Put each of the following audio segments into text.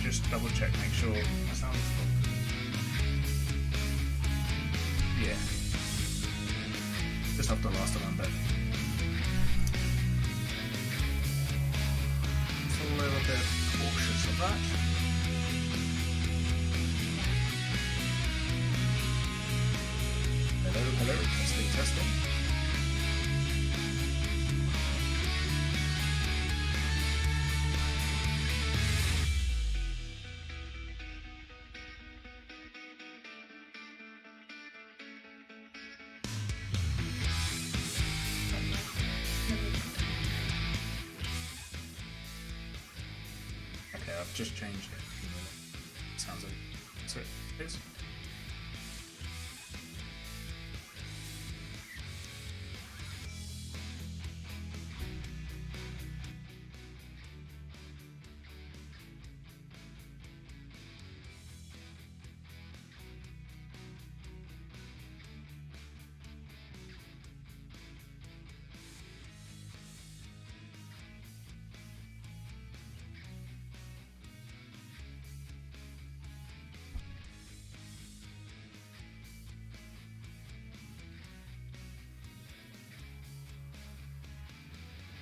just double check, make sure my sound's full. Yeah. Just have to last a little bit. Just a little bit cautious of that. Hello, testing. Okay, I've just changed it. Sounds like that's it. It is.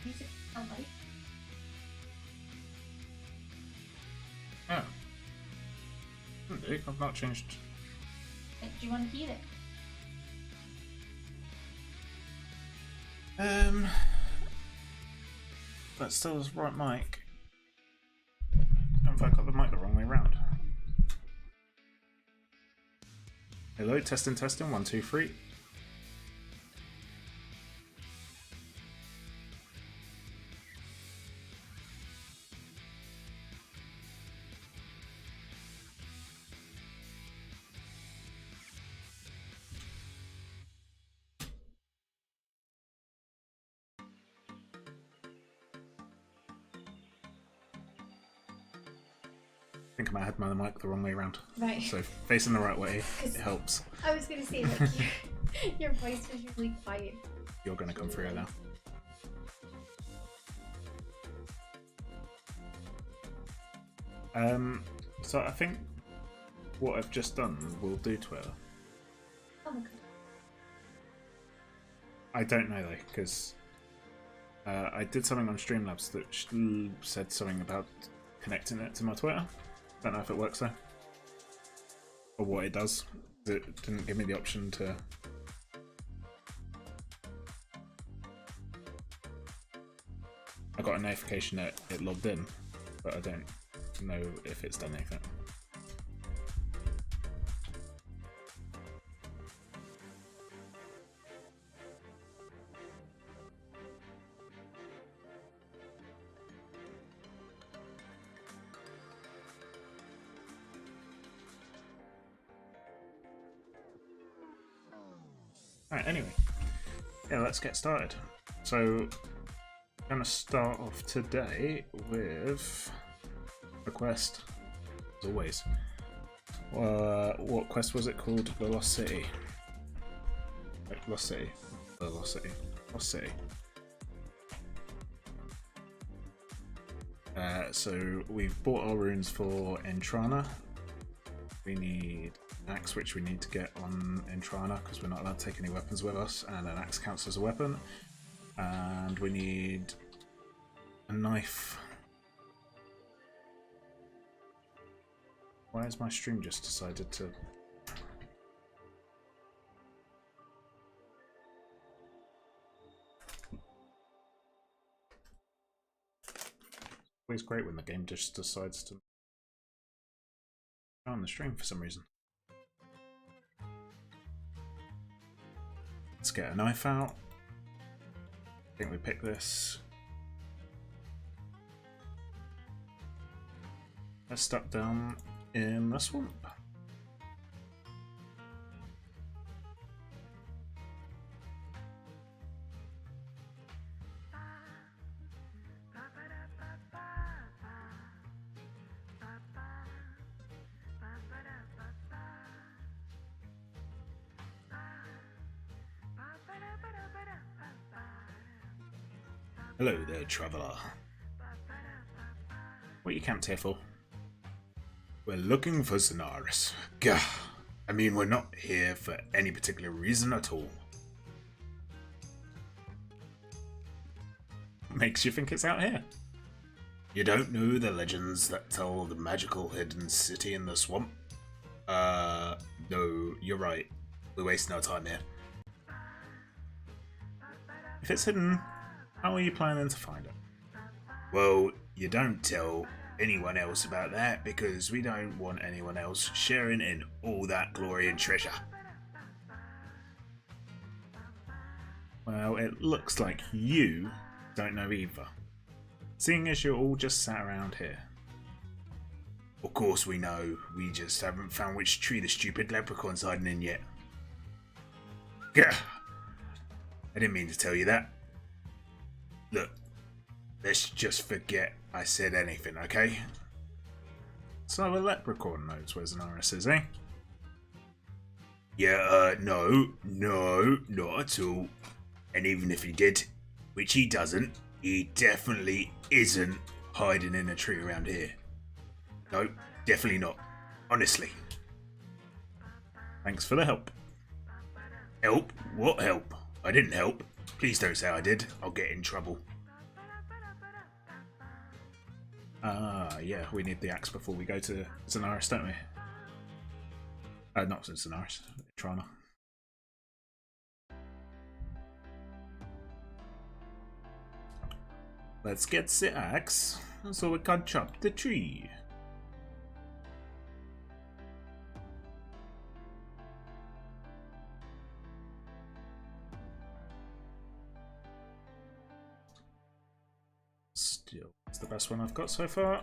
Music sound right? Oh. I've not changed. Do you want to hear it? That still is right mic. Have I got the mic the wrong way round? Hello, testing, 1, 2, 3. I think I might have had my mic the wrong way around. Right. So facing the right way, it helps. I was going to say, like, your voice was really quiet. You're going to come through now. So I think what I've just done will do Twitter. Oh, okay. I don't know though, because I did something on Streamlabs that said something about connecting it to my Twitter. Don't know if it works though, or what it does. It didn't give me the option to. I got a notification that it logged in, but I don't know if it's done anything. Alright, anyway. Yeah, let's get started. So, I'm going to start off today with a quest, as always. What quest was it called? The Lost City. Lost City. The Lost City. Lost City. So, we've bought our runes for Entrana. We need an axe, which we need to get on Entrana because we're not allowed to take any weapons with us, and an axe counts as a weapon. And we need a knife. Why has my stream just decided to... Always great when the game just decides to on the stream for some reason. Let's get a knife out. I think we pick this. Let's stuck down in the swamp. Hello there, traveller. What are you camped here for? We're looking for Sonaris. Gah. I mean, we're not here for any particular reason at all. What makes you think it's out here? You don't know the legends that tell of the magical hidden city in the swamp? No, you're right. We're wasting our time here. If it's hidden, how are you planning to find it? Well, you don't tell anyone else about that because we don't want anyone else sharing in all that glory and treasure. Well, it looks like you don't know either, seeing as you're all just sat around here. Of course we know, we just haven't found which tree the stupid leprechaun's hiding in yet. Gah! I didn't mean to tell you that. Look, let's just forget I said anything, okay? So a leprechaun knows where Sonaris is, eh? Yeah, no, not at all. And even if he did, which he doesn't, he definitely isn't hiding in a tree around here. No, definitely not. Honestly. Thanks for the help. Help? What help? I didn't help. Please don't say I did. I'll get in trouble. Yeah, we need the axe before we go to Sonaris, don't we? Not Sonaris, Trana. Let's get the axe so we can chop the tree. Still, it's the best one I've got so far.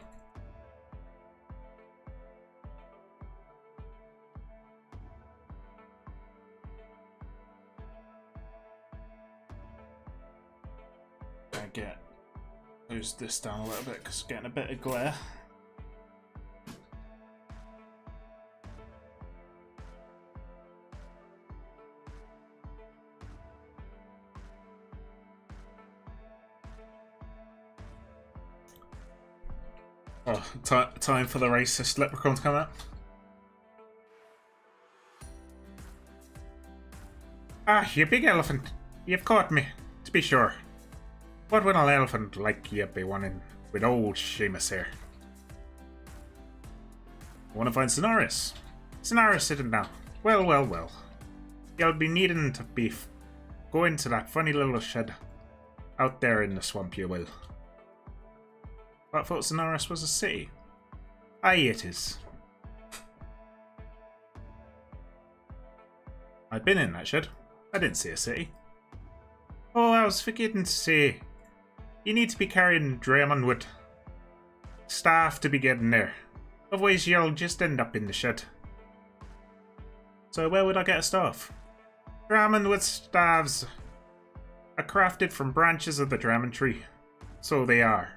Close this down a little bit because it's getting a bit of glare. Oh, time for the racist leprechaun to come out. Ah, you big elephant. You've caught me, to be sure. What would an elephant like you be wanting with old Seamus here? I want to find Sonaris. Sonaris hidden now. Well. You'll be needing to be going to that funny little shed out there in the swamp, you will. I thought Sonaris was a city. Aye, it is. I've been in that shed. I didn't see a city. Oh, I was forgetting to say. You need to be carrying Draymond wood staff to be getting there. Otherwise you'll just end up in the shed. So where would I get a staff? Draymond wood staves are crafted from branches of the Draymond tree. So they are.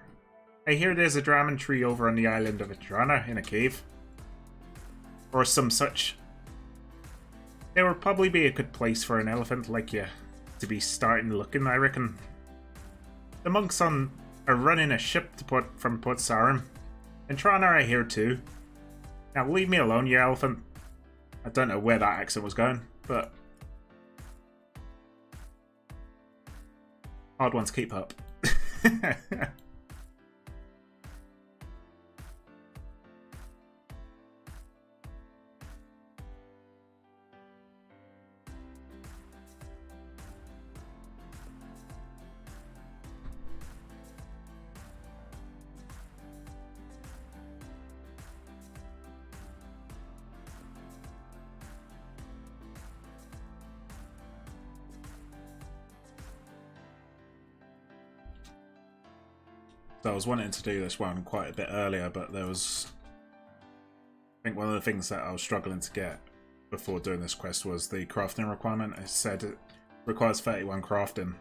I hear there's a Draymond tree over on the island of Adrana in a cave. Or some such. There would probably be a good place for an elephant like you to be starting looking, I reckon. The monks are running a ship to from Port Sarum. And Trana are here too. Now leave me alone, you elephant. I don't know where that accent was going, but hard one to keep up. So I was wanting to do this one quite a bit earlier, but there was... I think one of the things that I was struggling to get before doing this quest was the crafting requirement. It said it requires 31 crafting.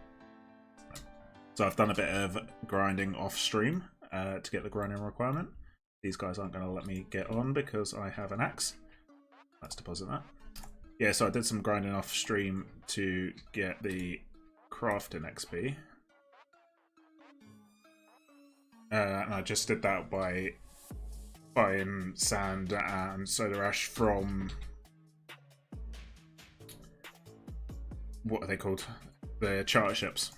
So I've done a bit of grinding off stream to get the grinding requirement. These guys aren't going to let me get on because I have an axe. Let's deposit that. Yeah, so I did some grinding off stream to get the crafting XP. And I just did that by buying sand and soda ash from, what are they called? The charter ships.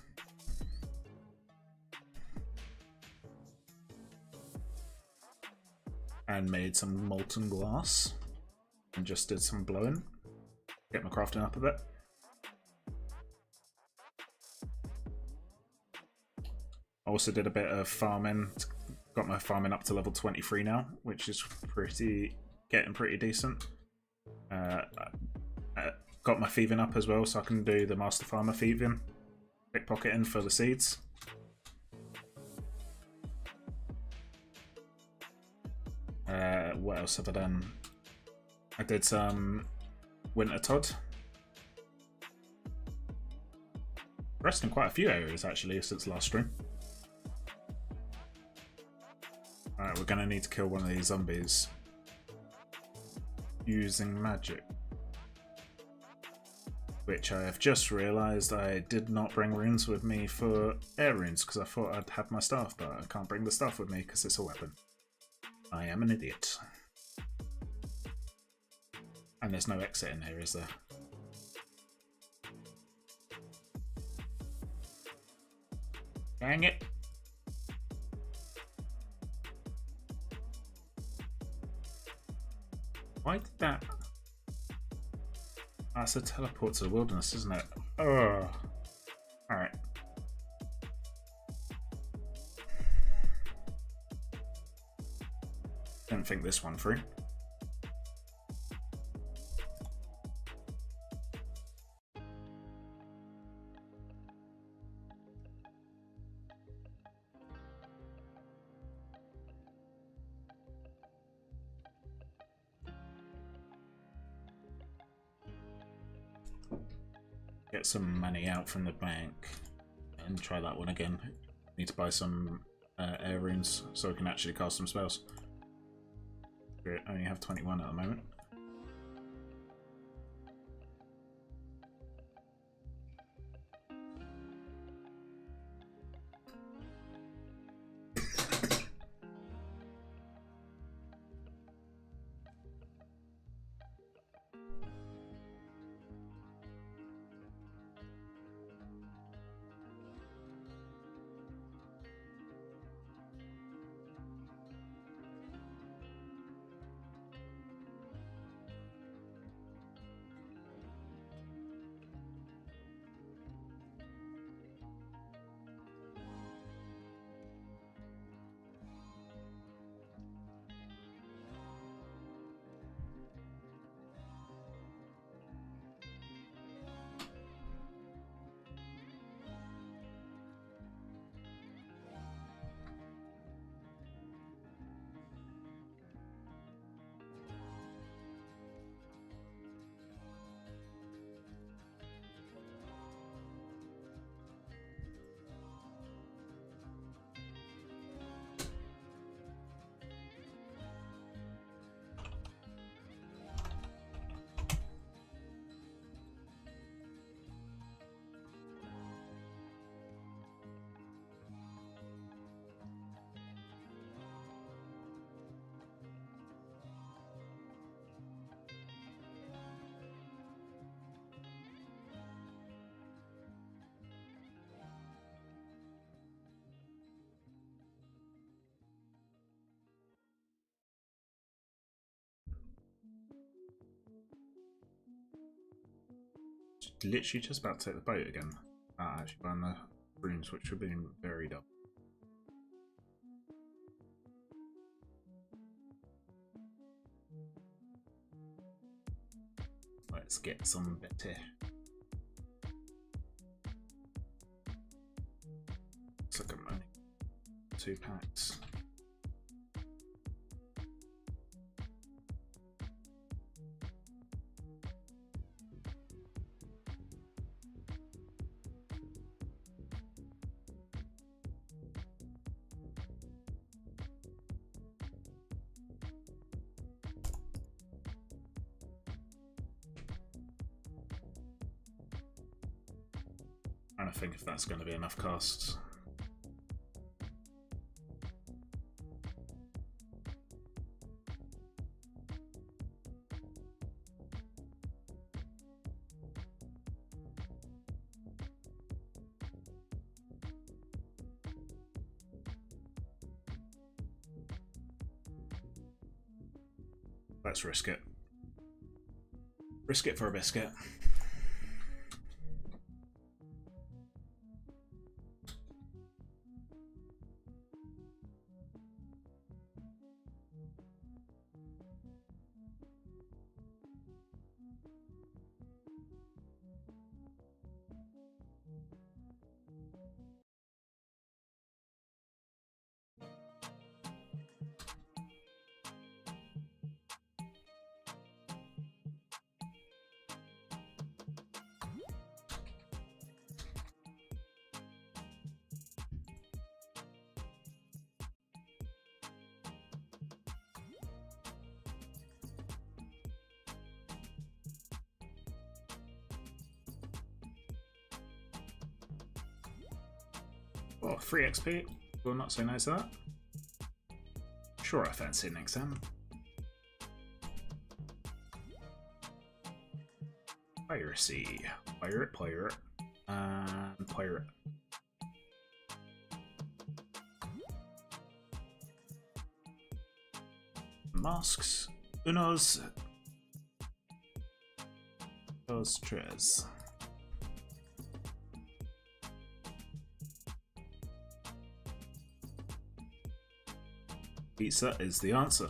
And made some molten glass and just did some blowing. Get my crafting up a bit. Also did a bit of farming. Got my farming up to level 23 now, which is getting pretty decent. Got my thieving up as well, so I can do the master farmer thieving, pickpocketing for the seeds. What else have I done? I did some winter Todd. Rest in quite a few areas actually since last stream. Alright, we're gonna need to kill one of these zombies using magic. Which I have just realised I did not bring runes with me for air runes because I thought I'd have my staff, but I can't bring the staff with me because it's a weapon. I am an idiot. And there's no exit in here, is there? Dang it! Why did that? That's a teleport to the wilderness, isn't it? Oh. Alright. Didn't think this one through. Get some money out from the bank and try that one again. Need to buy some air runes so we can actually cast some spells. We only have 21 at the moment. Literally just about to take the boat again. Actually buying the runes, which have been buried up. Let's get some better. Looks like I'm only 2 packs. Trying to think if that's going to be enough casts. Let's risk it. Risk it for a biscuit. Oh, free XP. Will not say no to that. Sure, I fancy an exam. Piracy. Pirate, and pirate. Masks. Unos. Dos tres. Pizza is the answer.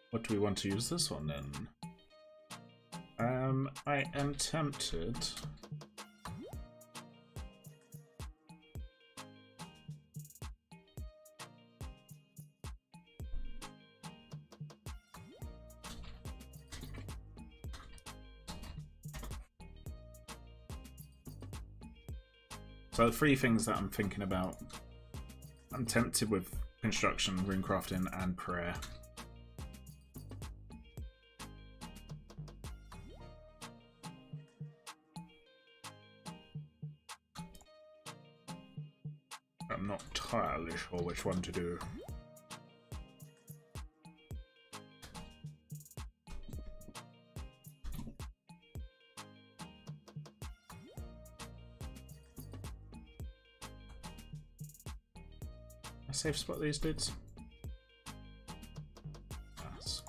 What do we want to use this one then? I am tempted. So the three things that I'm thinking about, I'm tempted with construction, runecrafting, and prayer. I'm not entirely sure which one to do. Safe spot these dudes. Yes.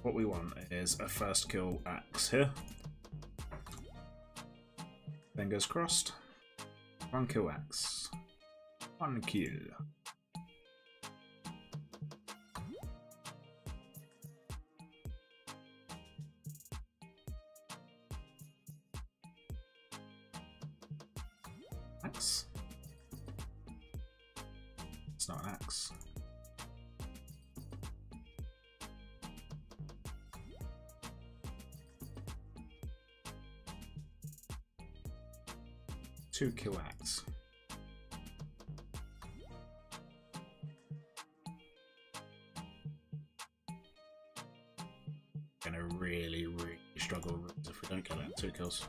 What we want is a first kill axe here. Fingers crossed. One kill axe. One kill. Axe? It's not an axe. Two kill axe. Gonna really struggle if we don't kill it in 2 kills.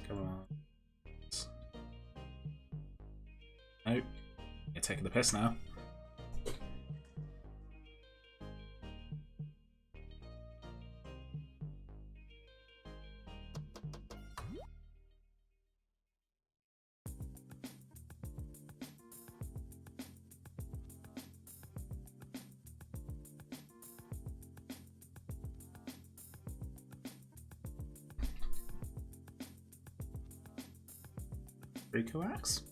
Come on. Nope. You're taking the piss now. Rico axe?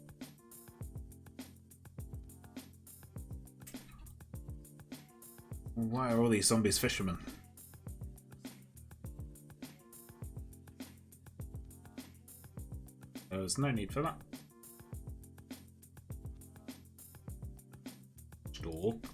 Why are all these zombies fishermen? There's no need for that. Stop.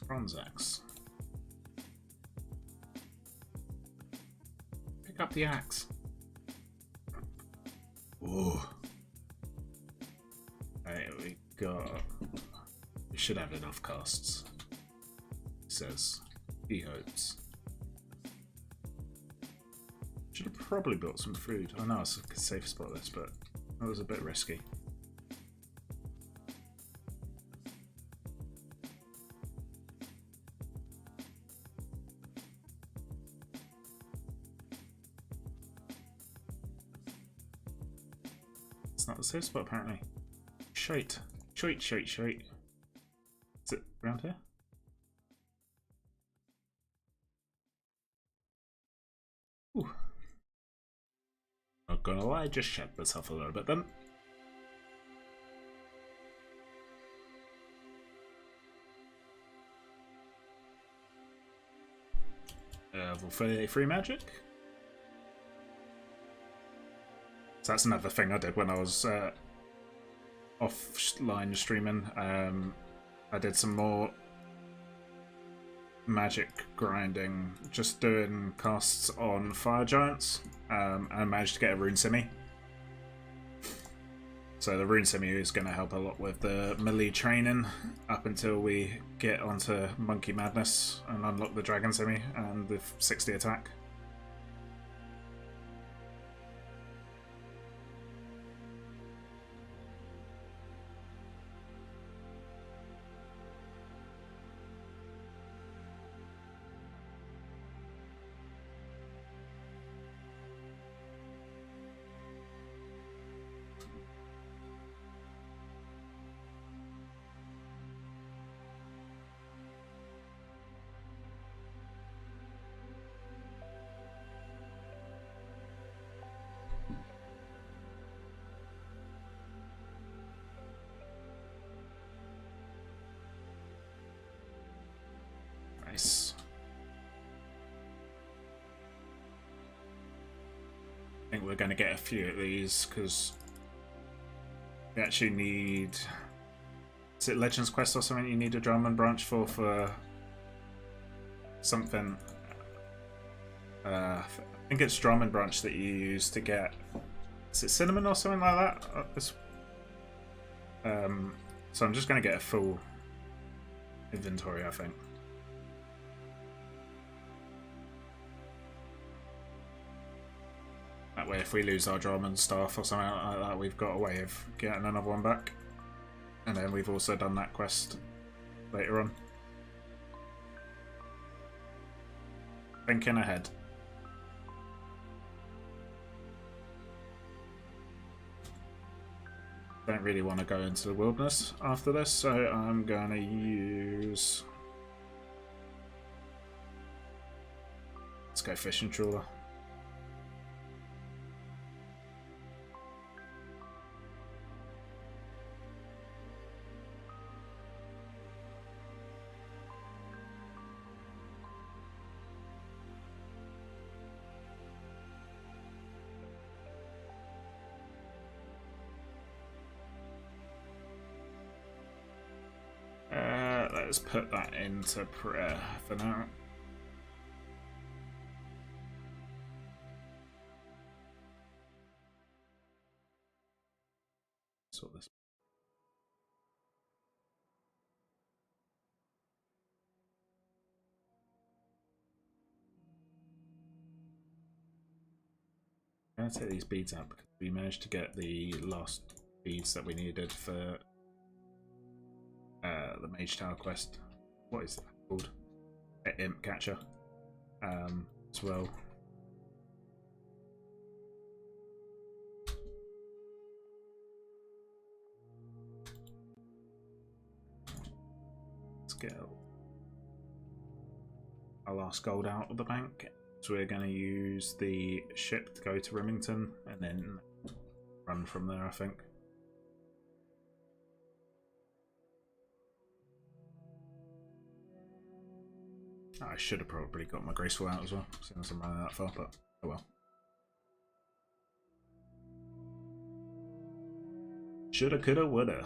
Bronze axe. Pick up the axe. Ooh. Right, we should have enough casts. He says. He hopes. Should have probably built some food. I know it's a safe spot this, but that was a bit risky. It's not the safe spot apparently. Shite. Shite, shite, shite. Is it around here? Ooh. Not gonna lie, just shed myself a little bit then. Level 33 magic. So that's another thing I did when I was offline streaming. I did some more magic grinding, just doing casts on fire giants, and I managed to get a rune simi. So the rune simi is going to help a lot with the melee training up until we get onto monkey madness and unlock the dragon simi and the 60 attack. Nice. I think we're going to get a few of these because we actually need. Is it Legends Quest or something you need a Drummond branch for something? I think it's Drummond branch that you use to get. Is it cinnamon or something like that? So I'm just going to get a full inventory, I think. That way, if we lose our Drummond staff or something like that, we've got a way of getting another one back. And then we've also done that quest later on. Thinking ahead. Don't really want to go into the wilderness after this, so I'm going to use... Let's go fishing trawler. Let's put that into prayer for now. Sort this. I'm going to take these beads out because we managed to get the last beads that we needed for the Mage Tower quest. What is that called? Imp Catcher. As well. Let's get our last gold out of the bank. So we're going to use the ship to go to Remington and then run from there, I think. I should have probably got my graceful out as well, seeing as I'm running that far, but oh well. Shoulda, coulda, woulda.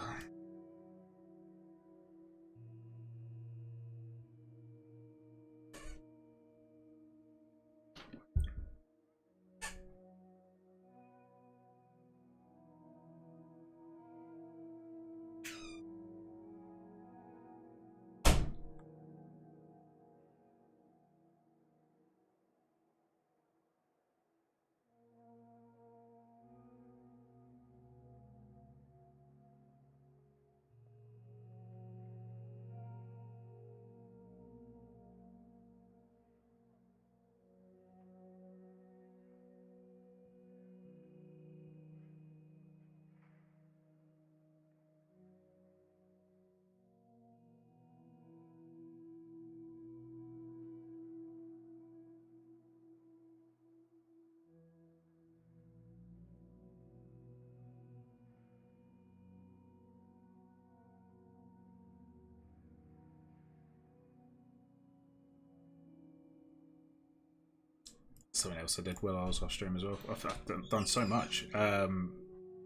something else I did while I was off stream as well. I've done so much.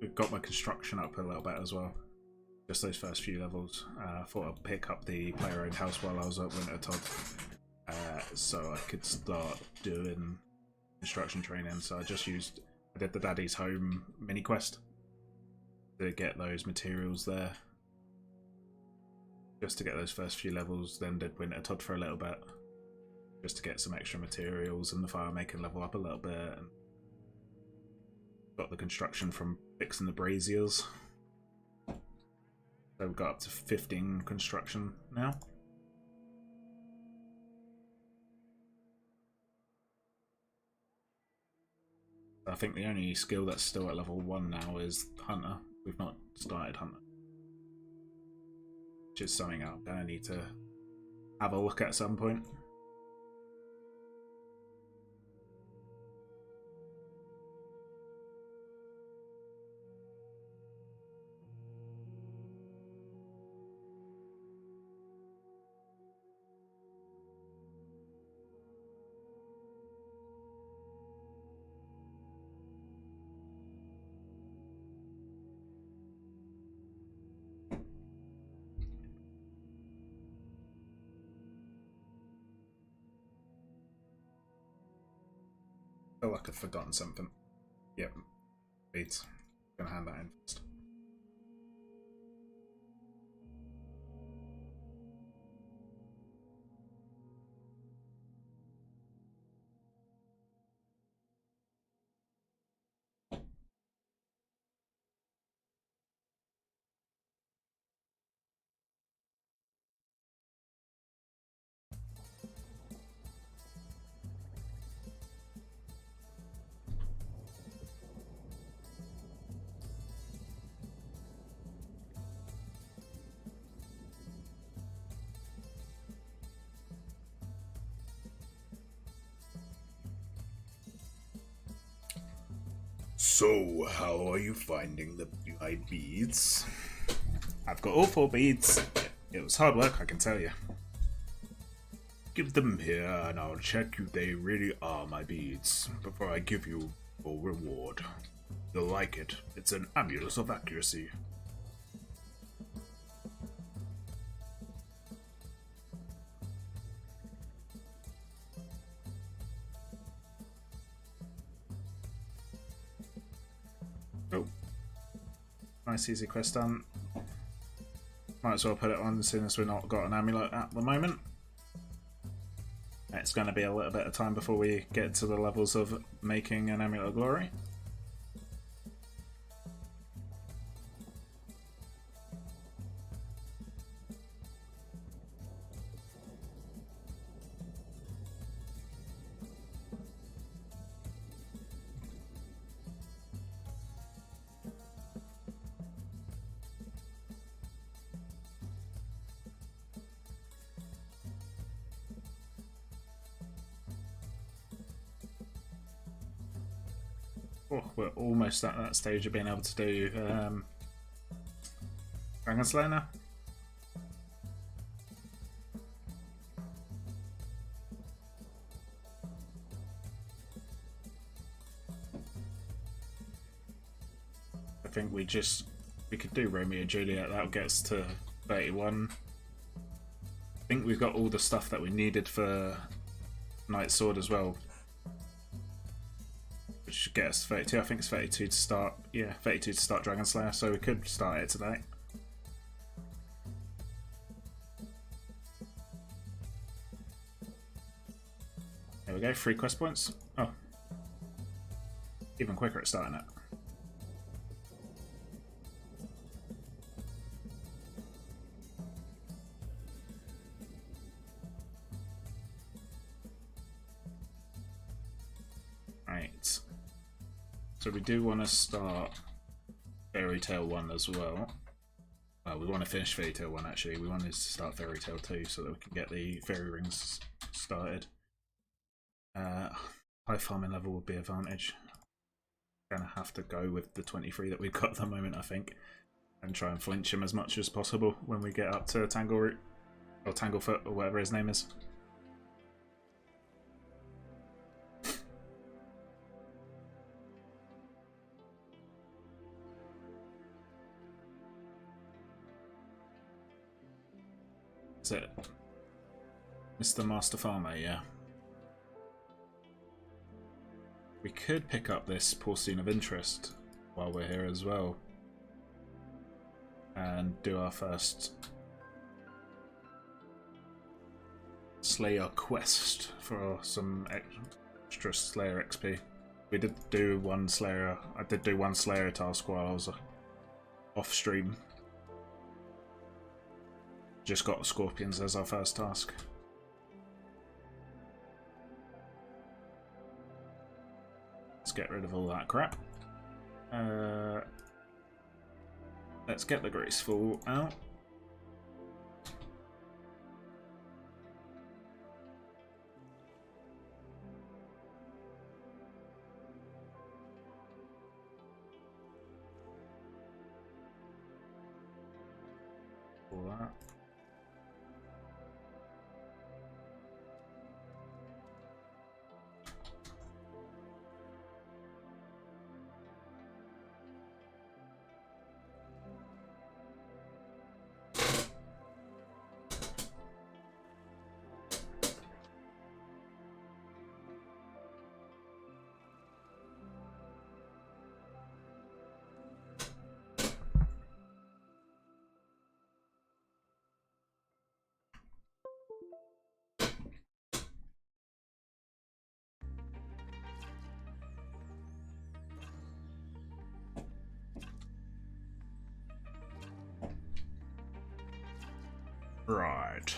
We've got my construction up a little bit as well. Just those first few levels. I thought I'd pick up the player-owned house while I was at Winter Todd, so I could start doing construction training. So I did the Daddy's Home mini quest to get those materials there. Just to get those first few levels, then did Winter Todd for a little bit. Just to get some extra materials and the fire making level up a little bit. And got the construction from fixing the braziers. So we've got up to 15 construction now. I think the only skill that's still at level 1 now is Hunter. We've not started Hunter. Which is something I'm going to need to have a look at some point. I feel like I've forgotten something. Yep. Wait. I'm gonna hand that in first. So, how are you finding my beads? I've got all 4 beads. It was hard work, I can tell you. Give them here and I'll check if they really are my beads before I give you a reward. You'll like it. It's an amulet of accuracy. Oh. Nice easy quest done. Might as well put it on as soon as we've not got an amulet at the moment. It's going to be a little bit of time before we get to the levels of making an Amulet of Glory. Oh, we're almost at that stage of being able to do Dragon Slayer now. I think we could do Romeo and Juliet. That'll get us to 31. I think we've got all the stuff that we needed for Night Sword as well. Should get us 32. I think it's 32 to start. Yeah, 32 to start Dragon Slayer, so we could start it today. There we go, 3 quest points. Oh, even quicker at starting it. Right. So we do want to start Fairy Tail 1 as well. We want to finish Fairy Tail 1 actually. We wanted to start Fairy Tail 2 so that we can get the fairy rings started. High farming level would be advantage. Gonna have to go with the 23 that we've got at the moment, I think. And try and flinch him as much as possible when we get up to Tangleroot. Or Tanglefoot, or whatever his name is. Is it Mr. Master Farmer? Yeah. We could pick up this Porcine of Interest while we're here as well. And do our first Slayer quest for some extra Slayer XP. We did do one Slayer. I did do one Slayer task while I was off stream. Just got Scorpions as our first task. Let's get rid of all that crap. Let's get the Graceful out. All that. Right.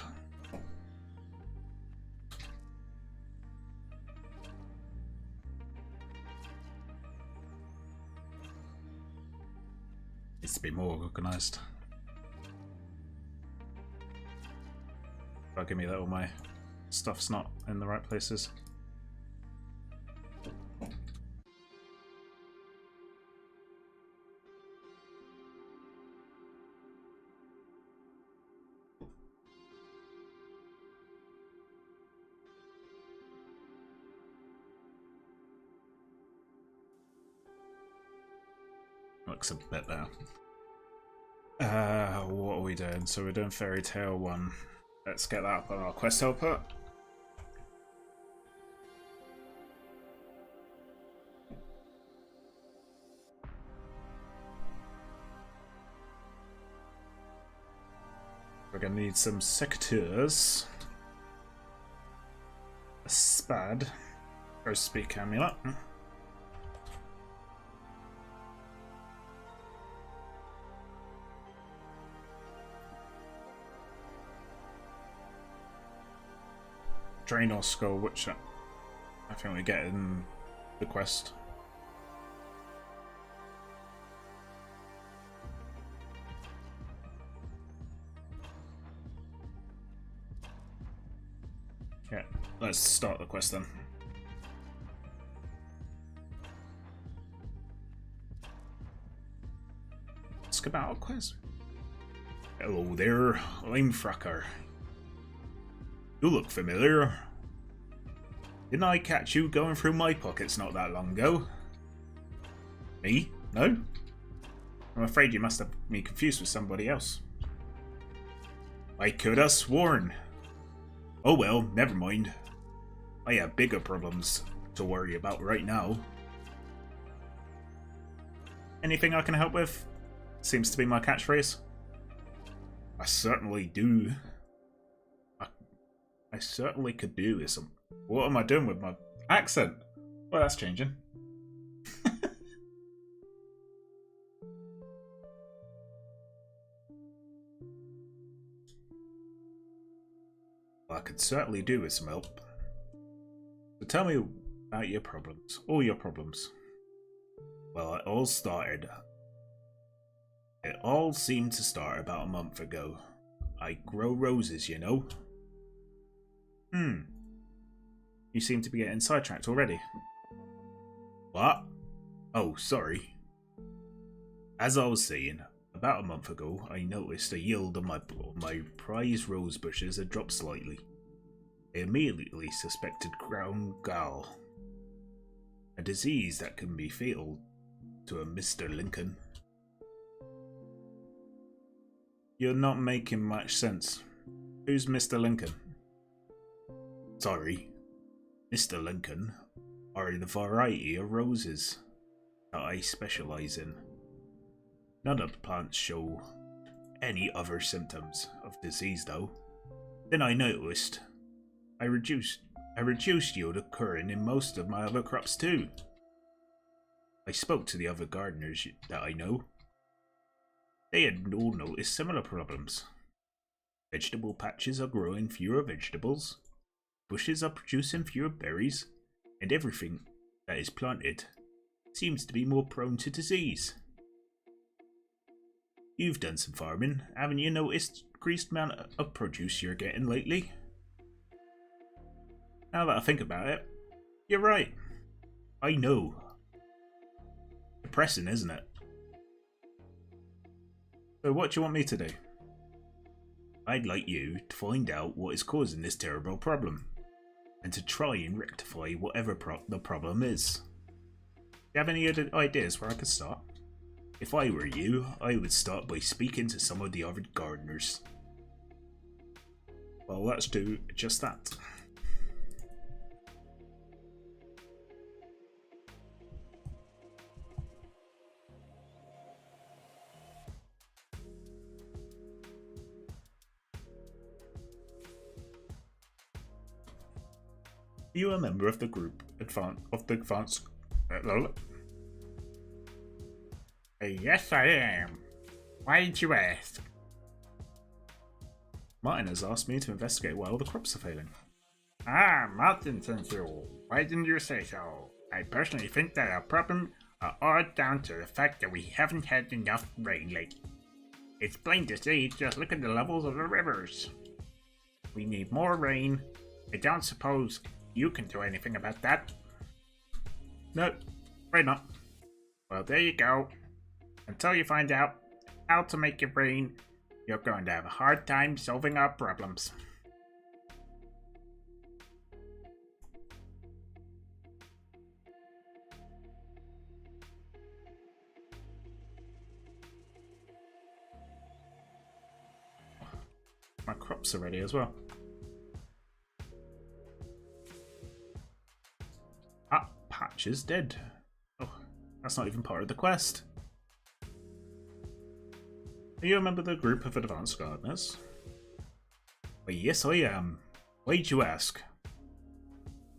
Needs to be more organised. Give me that all my stuff's not in the right places. Looks a bit better. What are we doing? So we're doing Fairy Tale 1. Let's get that up on our quest helper. We're gonna need some secateurs. A spad. Or a speak amulet. Draenor Skull, which I think we get in the quest. Okay, let's start the quest then. Ask about a quest. Hello there, I'm Fracker. You look familiar. Didn't I catch you going through my pockets not that long ago? Me? No? I'm afraid you must have me confused with somebody else. I could have sworn. Oh well, never mind. I have bigger problems to worry about right now. Anything I can help with? Seems to be my catchphrase. I certainly do. I certainly could do with some. What am I doing with my accent? Well, that's changing. I could certainly do with some help. So tell me about your problems. All your problems. Well, it all seemed to start about a month ago. I grow roses, you know. You seem to be getting sidetracked already. What? Oh, sorry. As I was saying, about a month ago, I noticed a yield on my prize rose bushes had dropped slightly. I immediately suspected ground gall, a disease that can be fatal to a Mr. Lincoln. You're not making much sense. Who's Mr. Lincoln? Sorry, Mr. Lincoln are the variety of roses that I specialize in. None of the plants show any other symptoms of disease though. Then I noticed I reduced yield occurring in most of my other crops too. I spoke to the other gardeners that I know. They had all noticed similar problems. Vegetable patches are growing fewer vegetables, bushes are producing fewer berries, and everything that is planted seems to be more prone to disease. You've done some farming, haven't you noticed the increased amount of produce you're getting lately? Now that I think about it, you're right. I know. Depressing, isn't it? So what do you want me to do? I'd like you to find out what is causing this terrible problem, and to try and rectify whatever the problem is. Do you have any other ideas where I could start? If I were you, I would start by speaking to some of the other gardeners. Well, let's do just that. Are you a member of the group advanced? Yes, I am. Why did you ask? Martin has asked me to investigate why all the crops are failing. Ah, Martin sent you. Why didn't you say so? I personally think that our problem are all down to the fact that we haven't had enough rain lately. It's plain to see, just look at the levels of the rivers. We need more rain. I don't suppose you can do anything about that. No, right not. Well, there you go. Until you find out how to make it rain, you're going to have a hard time solving our problems. My crops are ready as well. Ah, Patch is dead. Oh, that's not even part of the quest. Are you a member of the group of advanced gardeners? Well, yes, I am. Why'd you ask?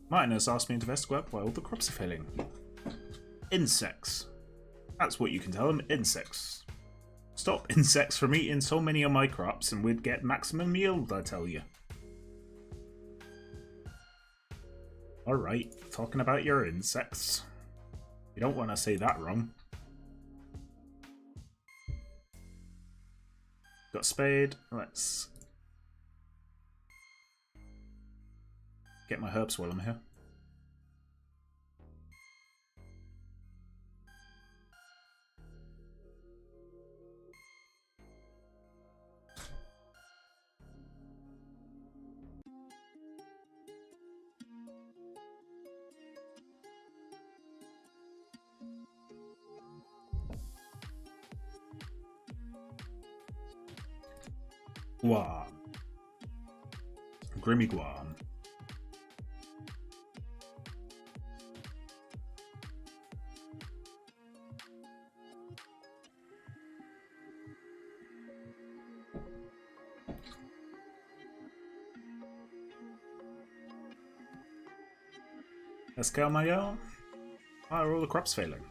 Martin has asked me to investigate why all the crops are failing. Insects. That's what you can tell them, insects. Stop insects from eating so many of my crops and we'd get maximum yield, I tell you. Alright, talking about your insects. You don't want to say that wrong. Got spade. Let's get my herbs while I'm here. Guam. Grimmy Guam. Escalmayo? Why are all the crops failing?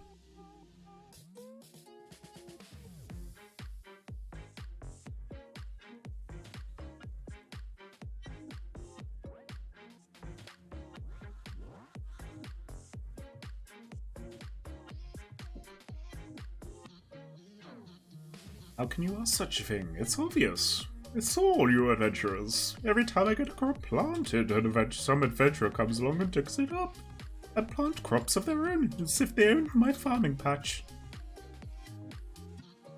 How can you ask such a thing? It's obvious. It's all you adventurers. Every time I get a crop planted, some adventurer comes along and digs it up. And plant crops of their own, as if they owned my farming patch.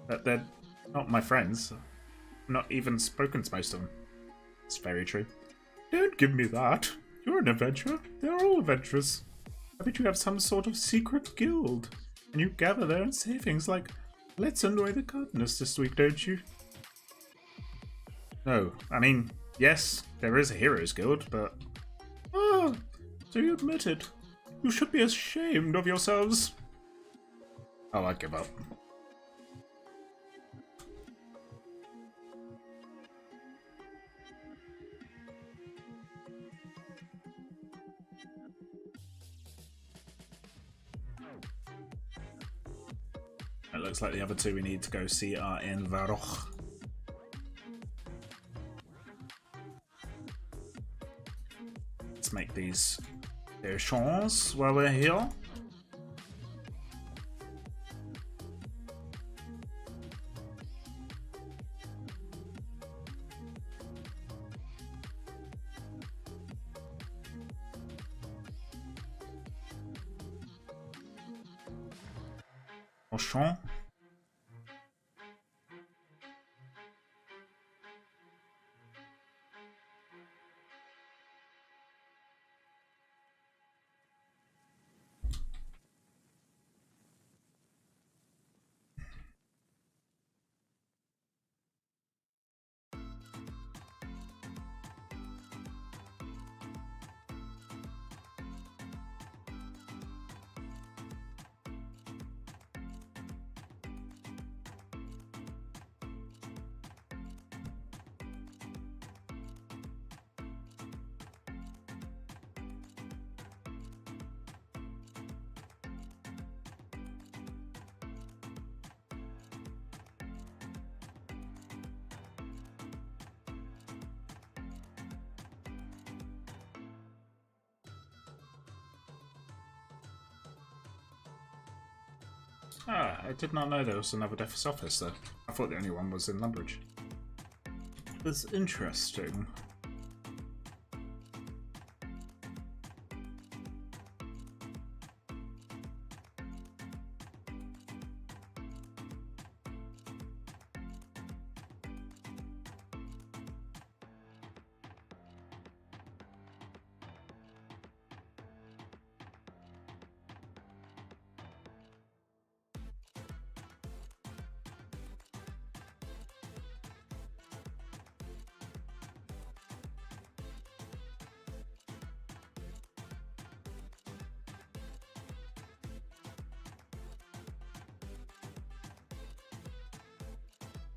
But they're not my friends. I've not even spoken to most of them. It's very true. Don't give me that. You're an adventurer. They're all adventurers. I bet you have some sort of secret guild. And you gather there and say things like, let's annoy the gardeners this week, don't you? No, I mean, yes, there is a Heroes Guild, but... Ah, so you admit it. You should be ashamed of yourselves. Oh, I give up. It looks like the other two we need to go see are in Varoch. Let's make these échanges while we're here. Auchan. Ah, I did not know there was another Def's office there. I thought the only one was in Lumbridge. That's interesting.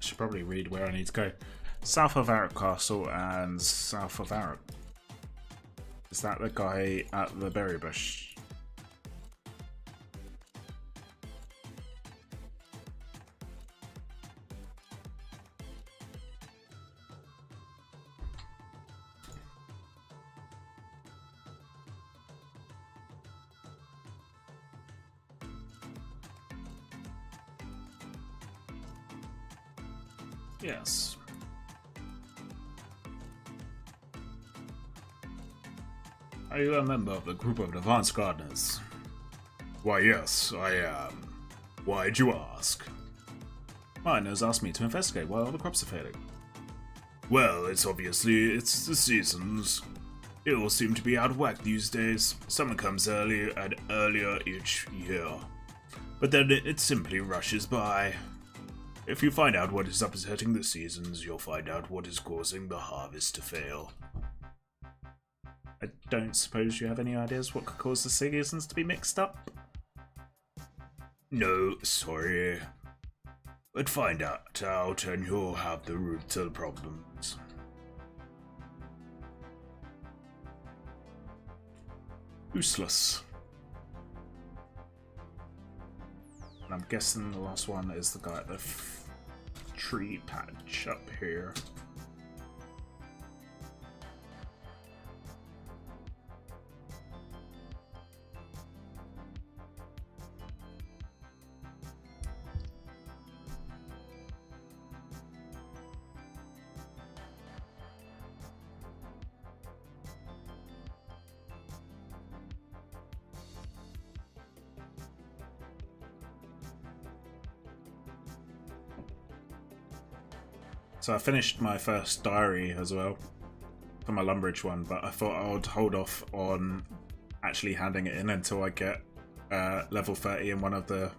Should probably read where I need to go. South of Arrock Castle and south of Arrock. Is that the guy at the berry bush? Yes. Are you a member of the group of advanced gardeners? Why, yes, I am. Why'd you ask? Miners asked me to investigate why all the crops are failing. Well, it's the seasons. It all seem to be out of whack these days. Summer comes earlier and earlier each year. But then it simply rushes by. If you find out what is upsetting the seasons, you'll find out what is causing the harvest to fail. I don't suppose you have any ideas what could cause the seasons to be mixed up? No, sorry. But find out and you'll have the root to the problems. Useless. And I'm guessing the last one is the guy at the tree patch up here. So I finished my first diary as well for my Lumbridge one, but I thought I would hold off on actually handing it in until I get level 30 in one of the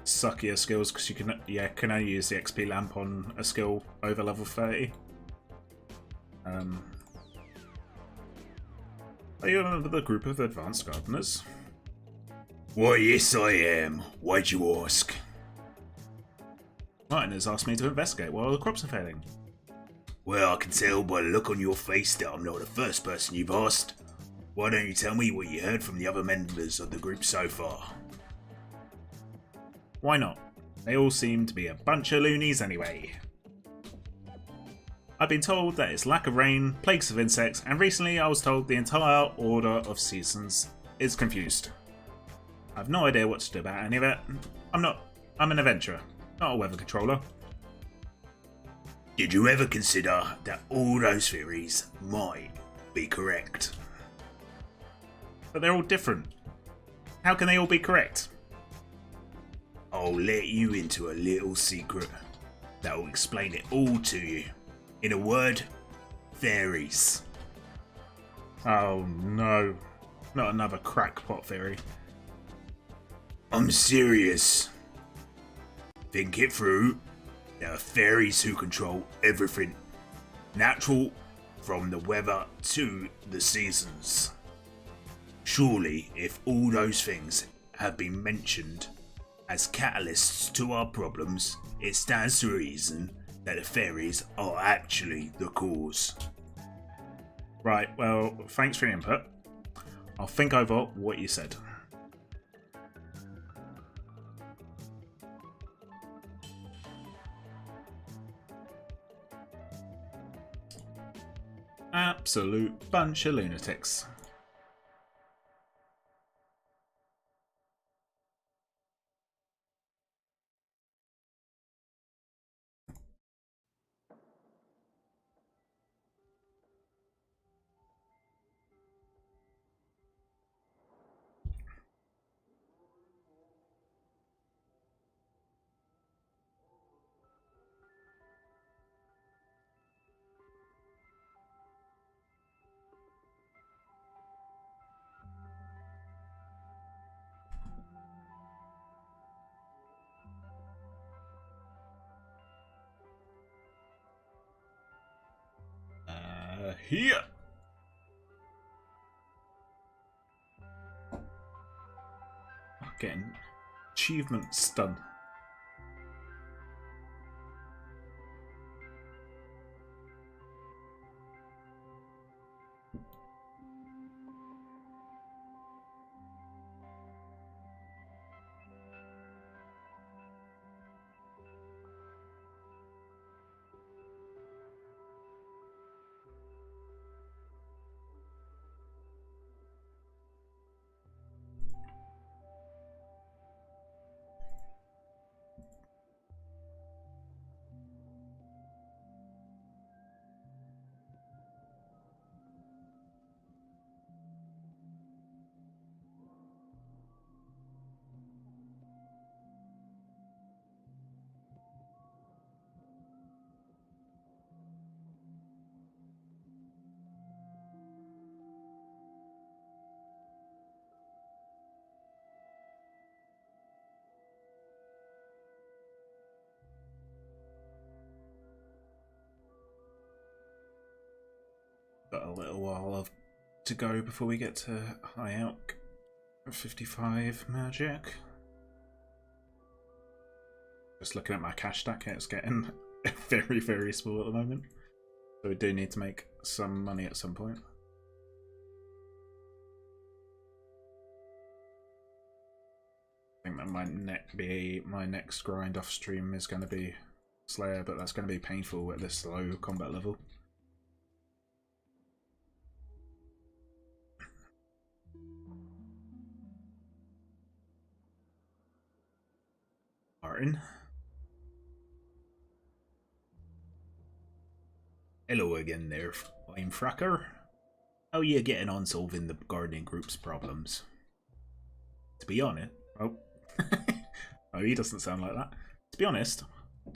suckier skills, because you can only use the XP lamp on a skill over level 30. Are you a member of the group of advanced gardeners? Why, yes, I am. Why'd you ask? Martin has asked me to investigate while the crops are failing. Well, I can tell by the look on your face that I'm not the first person you've asked. Why don't you tell me what you heard from the other members of the group so far? Why not? They all seem to be a bunch of loonies anyway. I've been told that it's lack of rain, plagues of insects, and recently I was told the entire order of seasons is confused. I've no idea what to do about any of it. I'm an adventurer, not a weather controller. Did you ever consider that all those theories might be correct? But they're all different. How can they all be correct? I'll let you into a little secret that will explain it all to you. In a word, fairies. Oh no, not another crackpot theory. I'm serious. Think it through. There are fairies who control everything. Natural, from the weather to the seasons. Surely, if all those things have been mentioned as catalysts to our problems, it stands to reason that the fairies are actually the cause. Right, well, thanks for your input. I'll think over what you said. Absolute bunch of lunatics. Here. Getting achievements done. Got a little while to go before we get to High Elk. 55 magic. Just looking at my cash stack, it's getting very, very small at the moment. So we do need to make some money at some point. I think that might be my next grind off stream is going to be Slayer, but that's going to be painful at this low combat level. Martin. Hello again there, I'm Fracker. How are you getting on solving the gardening group's problems? To be honest, oh, he doesn't sound like that. To be honest,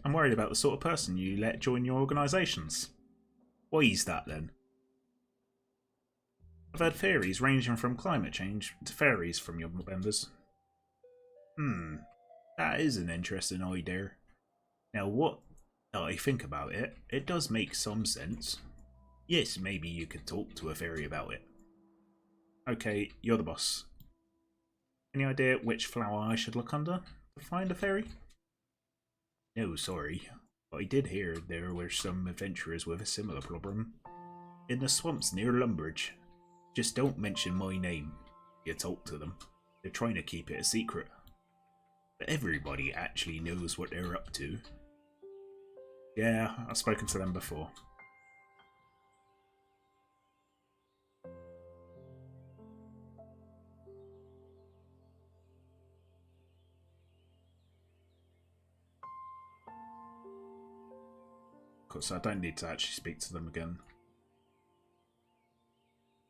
I'm worried about the sort of person you let join your organisations. Why's that then? I've heard theories ranging from climate change to fairies from your members. That is an interesting idea. Now, what I think about it, it does make some sense. Yes, maybe you could talk to a fairy about it. Okay, you're the boss. Any idea which flower I should look under to find a fairy? No, sorry. But I did hear there were some adventurers with a similar problem. In the swamps near Lumbridge. Just don't mention my name. You talk to them. They're trying to keep it a secret. But everybody actually knows what they're up to. Yeah, I've spoken to them before. Of course, I don't need to actually speak to them again.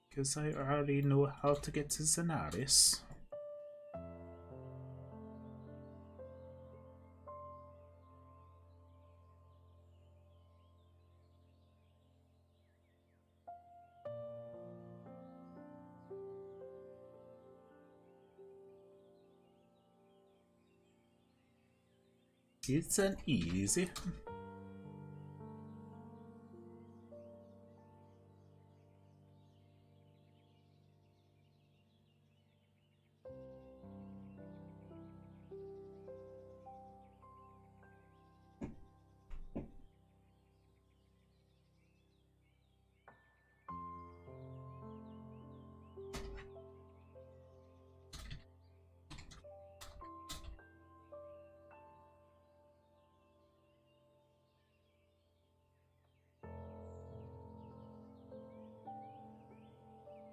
Because I already know how to get to Zenaris. It's an easy.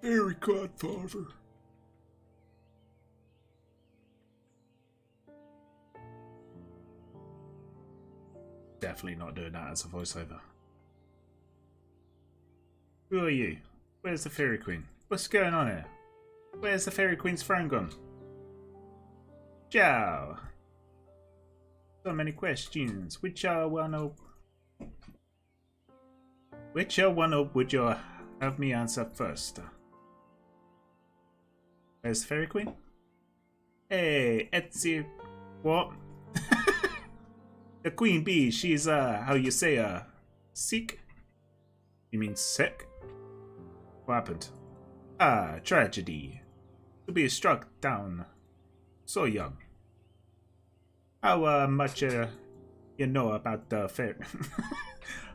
Fairy Godfather. Definitely not doing that as a voiceover. Who are you? Where's the Fairy Queen? What's going on here? Where's the Fairy Queen's throne gone? Ciao! So many questions. Which one of would you have me answer first? Where's the Fairy Queen? Hey, Etsy. What? The Queen Bee, she's, how you say, sick? You mean sick? What happened? Ah, tragedy. To be struck down. So young. How, much, you know about the fairy?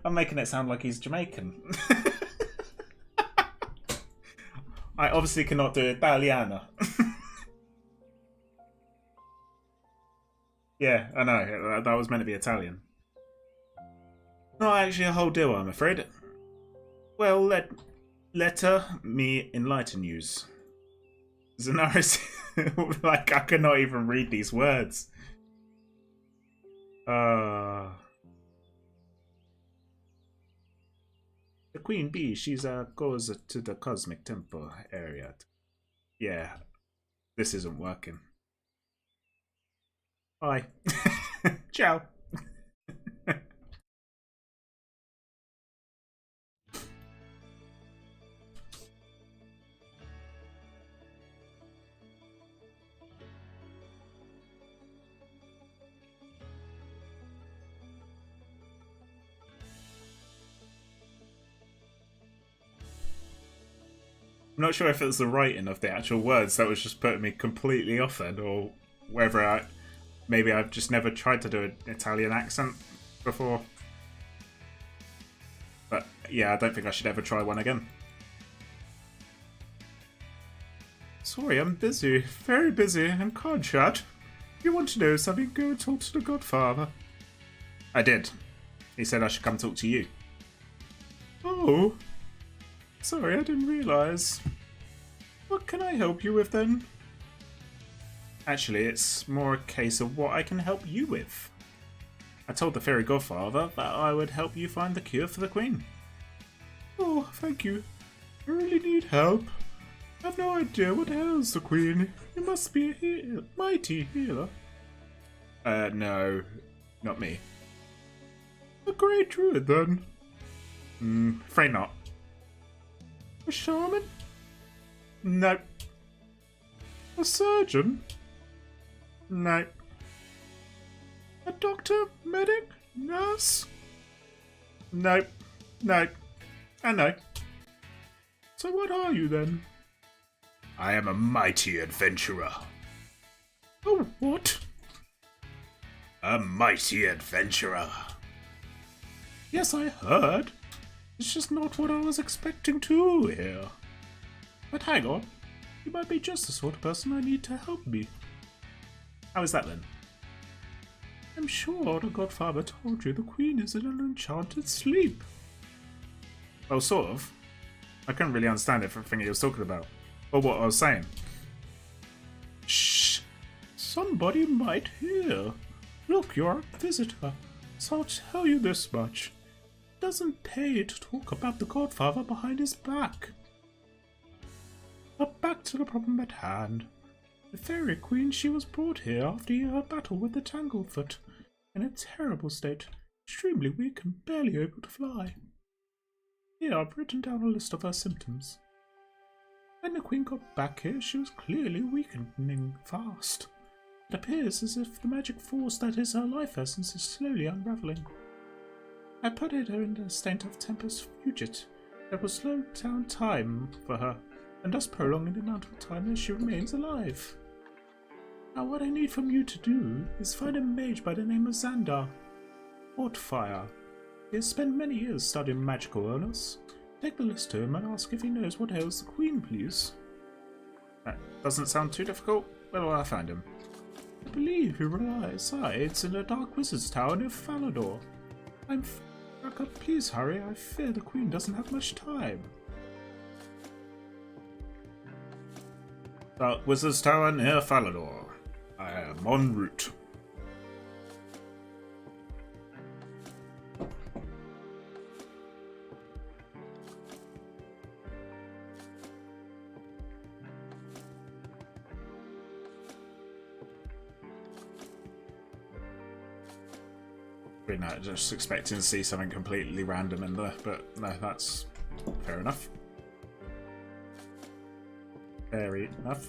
I'm making it sound like he's Jamaican. I obviously cannot do Italiano. Yeah, I know. That was meant to be Italian. Not actually a whole deal, I'm afraid. Well, let me enlighten yous. Zenaris, like, I cannot even read these words. The Queen Bee, she's goes to the Cosmic Temple area. Yeah, this isn't working. Bye. Ciao. I'm not sure if it was the writing of the actual words that was just putting me completely off then, or whether maybe I've just never tried to do an Italian accent before. But yeah, I don't think I should ever try one again. Sorry, I'm busy. Very busy and can't chat. If you want to know something, go and talk to the Godfather. I did. He said I should come talk to you. Oh. Sorry, I didn't realise. What can I help you with then? Actually, it's more a case of what I can help you with. I told the Fairy Godfather that I would help you find the cure for the Queen. Oh, thank you. I really need help. I have no idea what ails the Queen. You must be a mighty healer. No, not me. A great druid, then? Afraid not. A shaman? No. A surgeon? No. A doctor? Medic? Nurse? No. No. I know. So what are you then? I am a mighty adventurer. Oh, what? A mighty adventurer. Yes, I heard. It's just not what I was expecting to hear. But hang on. You might be just the sort of person I need to help me. How is that then? I'm sure the Godfather told you the Queen is in an enchanted sleep. Well, sort of. I couldn't really understand everything he was talking about. Or what I was saying. Shh! Somebody might hear. Look, you're a visitor, so I'll tell you this much. It doesn't pay to talk about the Godfather behind his back. But back to the problem at hand. The Fairy Queen, she was brought here after her battle with the Tanglefoot, in a terrible state, extremely weak and barely able to fly. Here I've written down a list of her symptoms. When the Queen got back here, she was clearly weakening fast. It appears as if the magic force that is her life essence is slowly unravelling. I put her in a state of tempest fugit that will slow down time for her, and thus prolonging the amount of time that she remains alive. Now what I need from you to do is find a mage by the name of Xandar, Fire. He has spent many years studying magical illness. Take the list to him and ask if he knows what ails the Queen, please. That doesn't sound too difficult. Where will I find him? I believe he resides in the Dark Wizard's Tower near Falador. Please hurry, I fear the Queen doesn't have much time. Dark Wizard's Tower near Falador. I am en route. No, just expecting to see something completely random in there, but no, that's fair enough. Fair enough.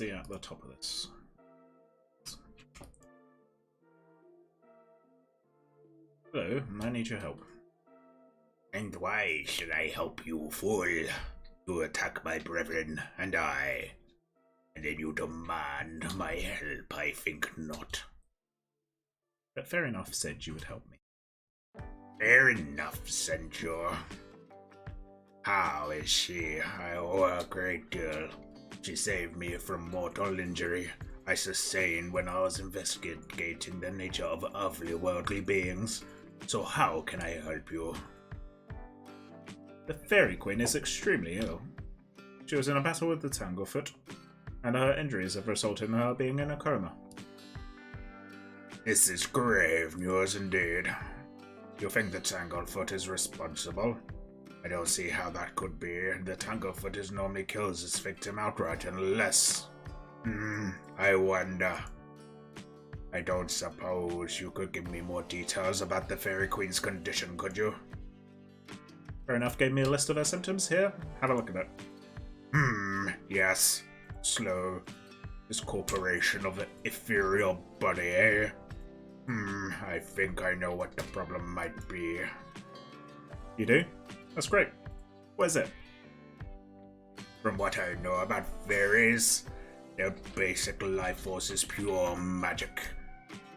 see at the top of this. Hello, I need your help. And why should I help you, fool? You attack my brethren, and then you demand my help, I think not. But fair enough said you would help me. Fair enough, Centaur. How is she? I owe her a great deal. She saved me from mortal injury I sustained when I was investigating the nature of otherworldly beings. So how can I help you? The Fairy Queen is extremely ill. She was in a battle with the Tanglefoot, and her injuries have resulted in her being in a coma. This is grave news indeed. You think the Tanglefoot is responsible? I don't see how that could be. The Tanglefoot normally kills its victim outright unless... I wonder. I don't suppose you could give me more details about the Fairy Queen's condition, could you? Fair enough gave me a list of her symptoms here. Have a look at it. Yes. Slow. Discorporation of the ethereal body, eh? I think I know what the problem might be. You do? That's great. What is it? From what I know about fairies, their basic life force is pure magic.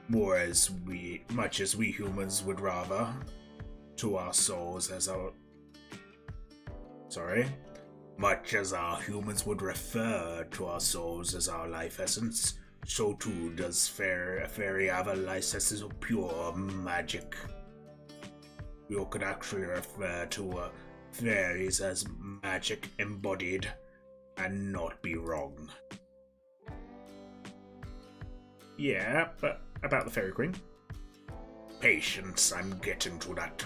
Much as we humans would rather. Much as our humans would refer to our souls as our life essence, so too does a fairy have a license of pure magic. You could actually refer to fairies as magic embodied and not be wrong. Yeah, but about the Fairy Queen? Patience, I'm getting to that.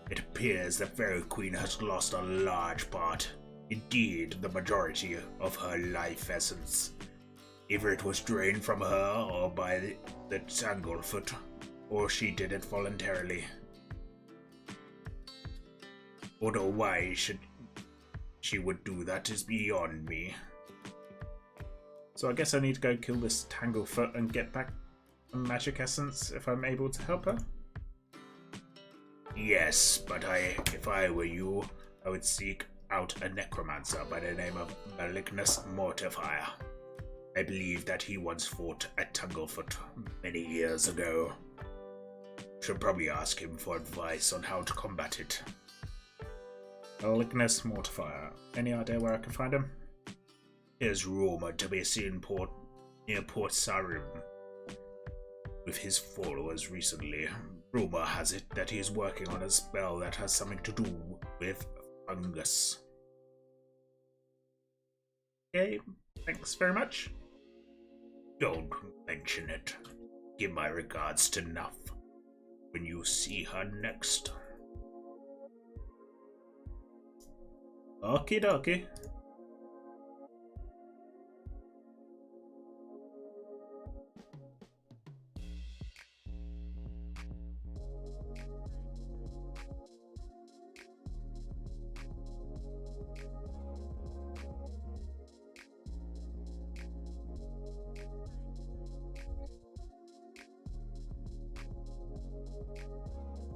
It appears the Fairy Queen has lost a large part, indeed the majority, of her life essence. Either it was drained from her or by the Tanglefoot, or she did it voluntarily. Although why she would do that is beyond me. So I guess I need to go kill this Tanglefoot and get back a magic essence if I'm able to help her? Yes, but if I were you, I would seek out a necromancer by the name of Malignus Mortifier. I believe that he once fought at Tanglefoot many years ago. Should probably ask him for advice on how to combat it. Malignus Mortifier. Any idea where I can find him? He is rumored to be seen near Port Sarim with his followers recently. Rumor has it that he is working on a spell that has something to do with fungus. Okay, thanks very much. Don't mention it. Give my regards to Nuff when you see her next. Okie dokie.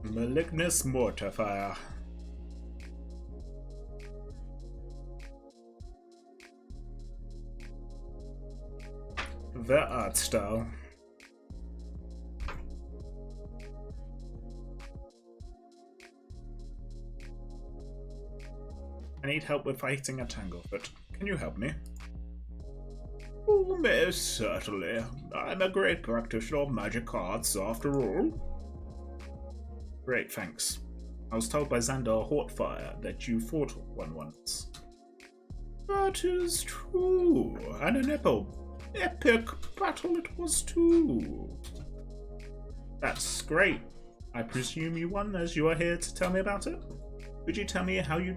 Malignus Mortifier. The art style. I need help with fighting a Tanglefoot. Can you help me? Oh, most certainly. I'm a great practitioner of magic arts, after all. Great, thanks. I was told by Xander Hortfire that you fought one once. That is true, and an epic battle it was too. That's great. I presume you won, as you are here to tell me about it? Could you tell me how you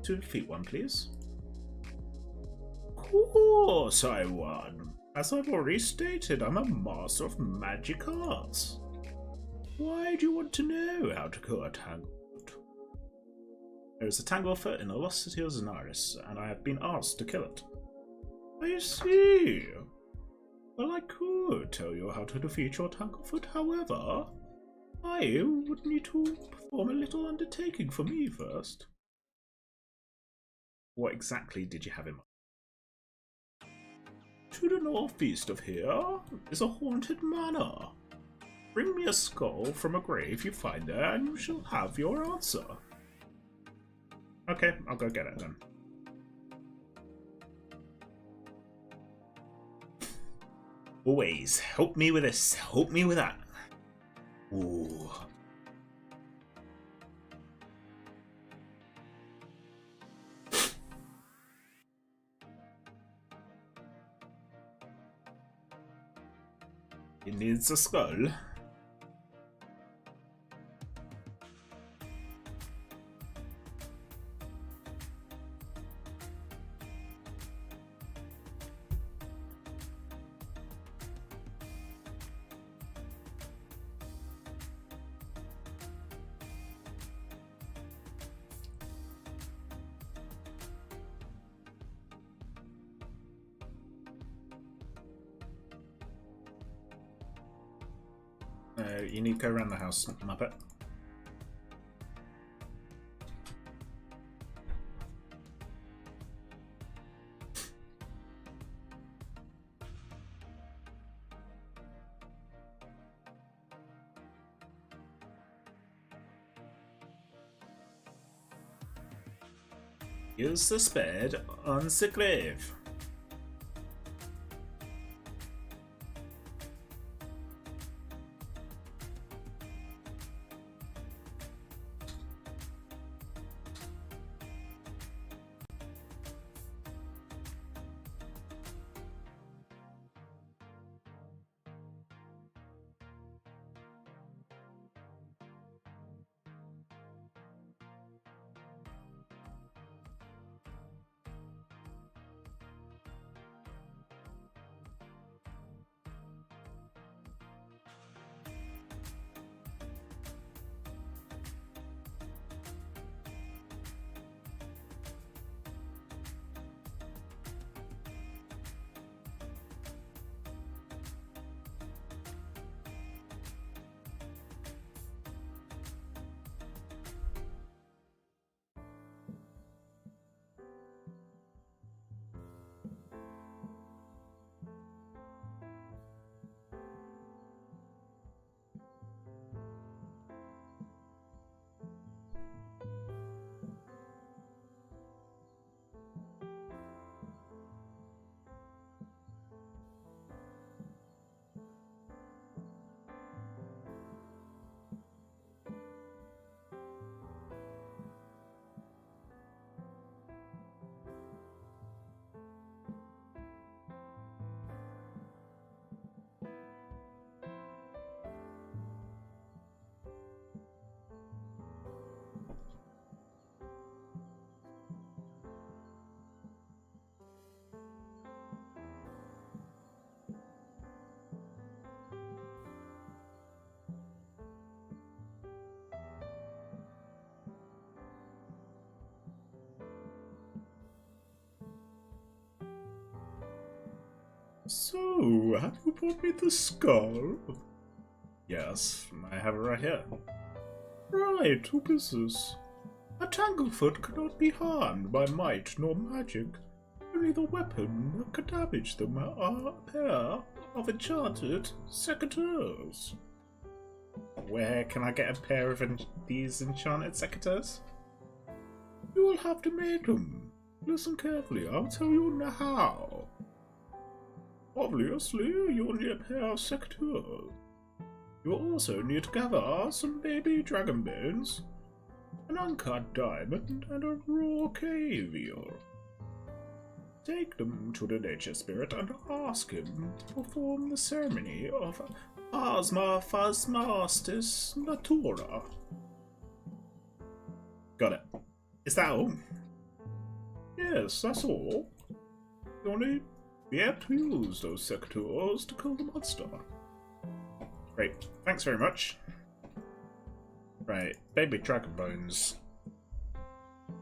to defeat one, please? Of course I won. As I've already stated, I'm a master of magic arts. Why do you want to know how to kill a Tanglefoot? There is a Tanglefoot in the lost city of Zenaris, and I have been asked to kill it. I see. Well, I could tell you how to defeat your Tanglefoot, however, I would need to perform a little undertaking for me first. What exactly did you have in mind? To the northeast of here is a haunted manor. Bring me a skull from a grave you find there, and you shall have your answer. Okay, I'll go get it then. Always, help me with this, help me with that. Ooh. He needs a skull. You need to go around the house, Muppet. Use the spade on the grave. So, have you brought me the skull? Yes, I have it right here. Right, who is this? A Tanglefoot cannot be harmed by might nor magic. Only the weapon that could damage them are a pair of enchanted secateurs. Where can I get a pair of these enchanted secateurs? You will have to make them. Listen carefully, I'll tell you how. Obviously, you'll need a pair of secateurs. You'll also need to gather some baby dragon bones, an uncut diamond, and a raw cave eel. Take them to the nature spirit and ask him to perform the ceremony of Asma Phasmastis Natura. Got it. Is that all? Yes, that's all. You only be able to use those secateurs to kill the monster. Great, thanks very much. Right, baby dragon bones.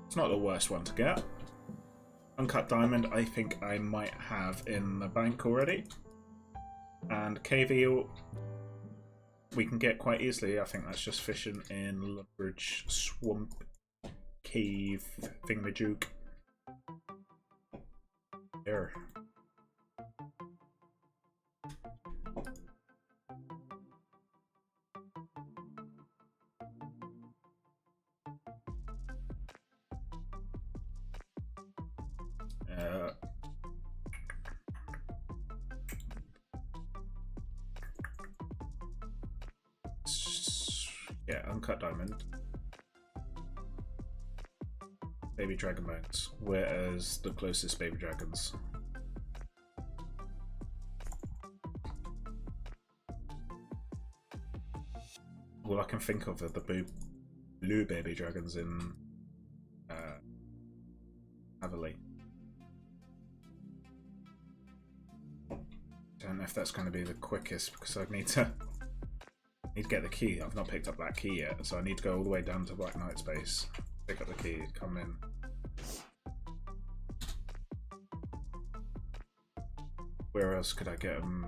It's not the worst one to get. Uncut diamond, I think I might have in the bank already. And cave eel, we can get quite easily. I think that's just fishing in Lumbridge Swamp Cave Thingamajook. There. Yeah, uncut diamond. Baby dragon bones. Whereas the closest baby dragons? All I can think of are the blue baby dragons in Averley. Don't know if that's going to be the quickest because I need to get the key. I've not picked up that key yet, so I need to go all the way down to Black Knight's base, pick up the key, come in. Where else could I get them?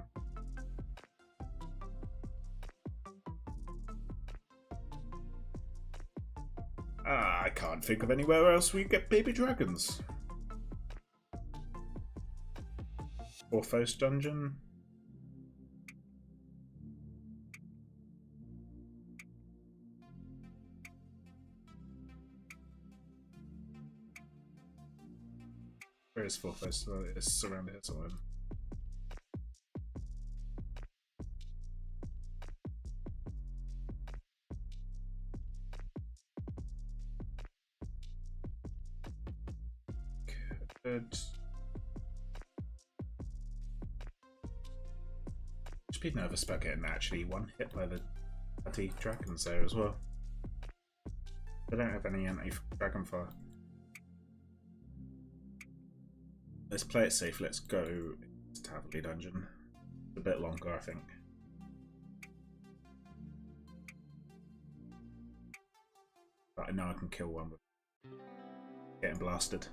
I can't think of anywhere else we get baby dragons. Orthos dungeon. Where is Orthos? Oh, it's around here somewhere. Good. Just be nervous about getting actually one hit by the bloody dragons there as well. They don't have any anti-dragon fire. Let's play it safe. Let's go to Taverley Dungeon. It's a bit longer, I think. But I know I can kill one with getting blasted.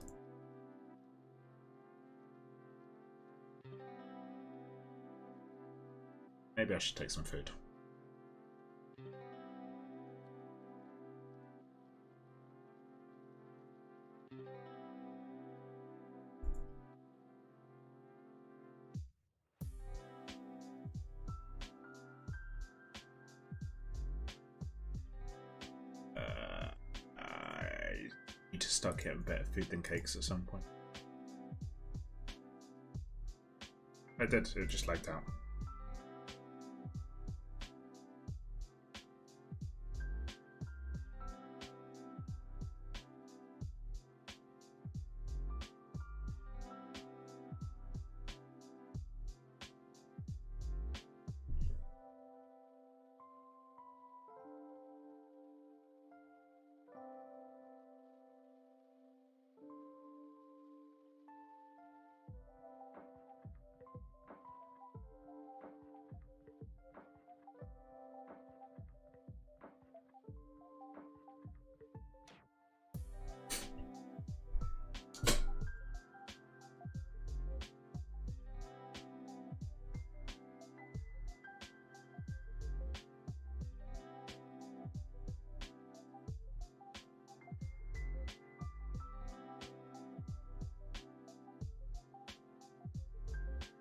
Maybe I should take some food. I need to start getting better food than cakes at some point. I did, it just lagged out.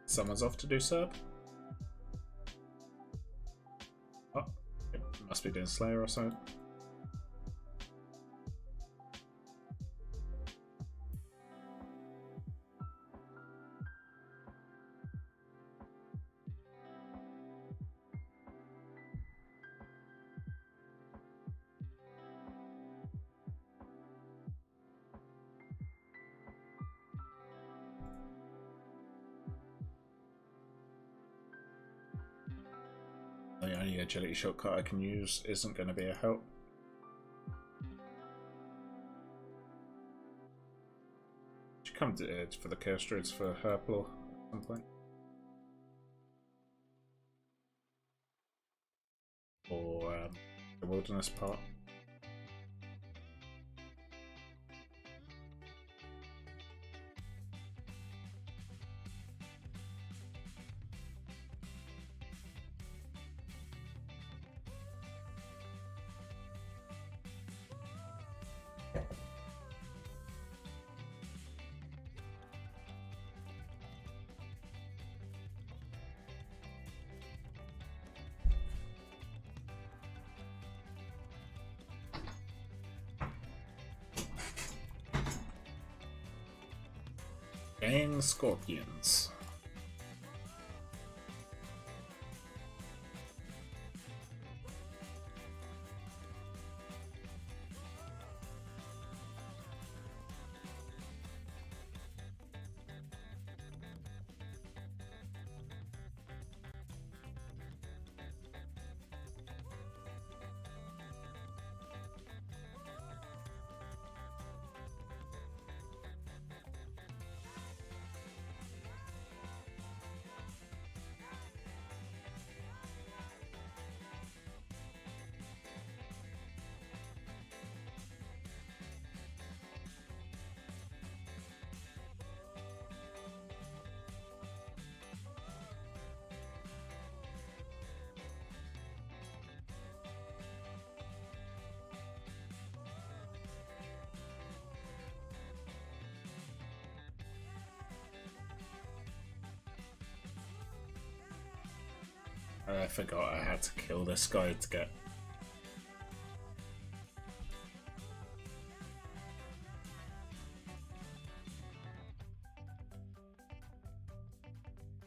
Someone's off to do Serb. Oh, it must be doing Slayer or something. The only agility shortcut I can use isn't going to be a help. Should come to for the Chaos Druids for Herpler at some point. Or the Wilderness part. Dang scorpions. I forgot I had to kill this guy to get...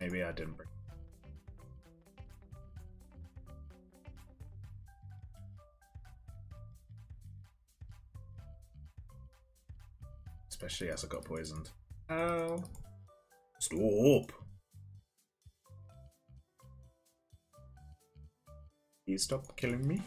Maybe I didn't bring... Especially as I got poisoned. Oh. Stop! Please stop killing me.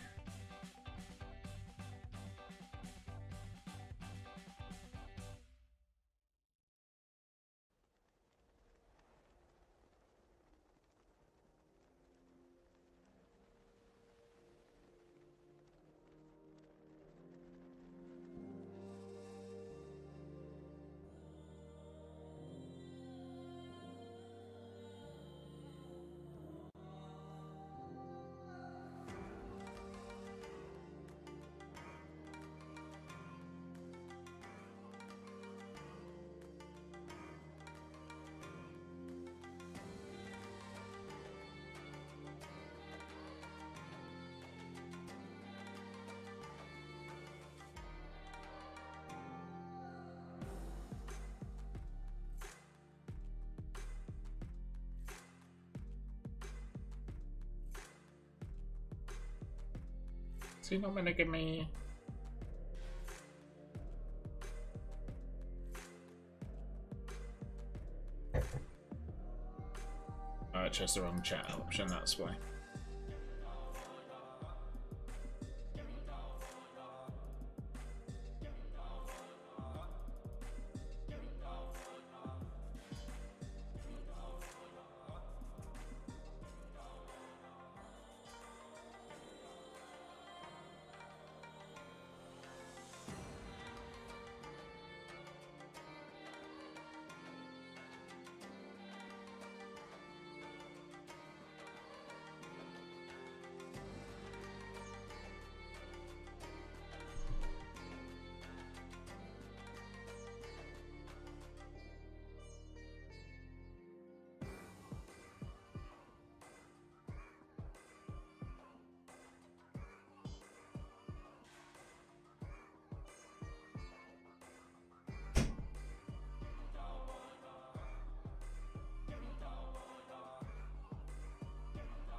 Is he not gonna give me... Oh, I chose the wrong chat option, that's why.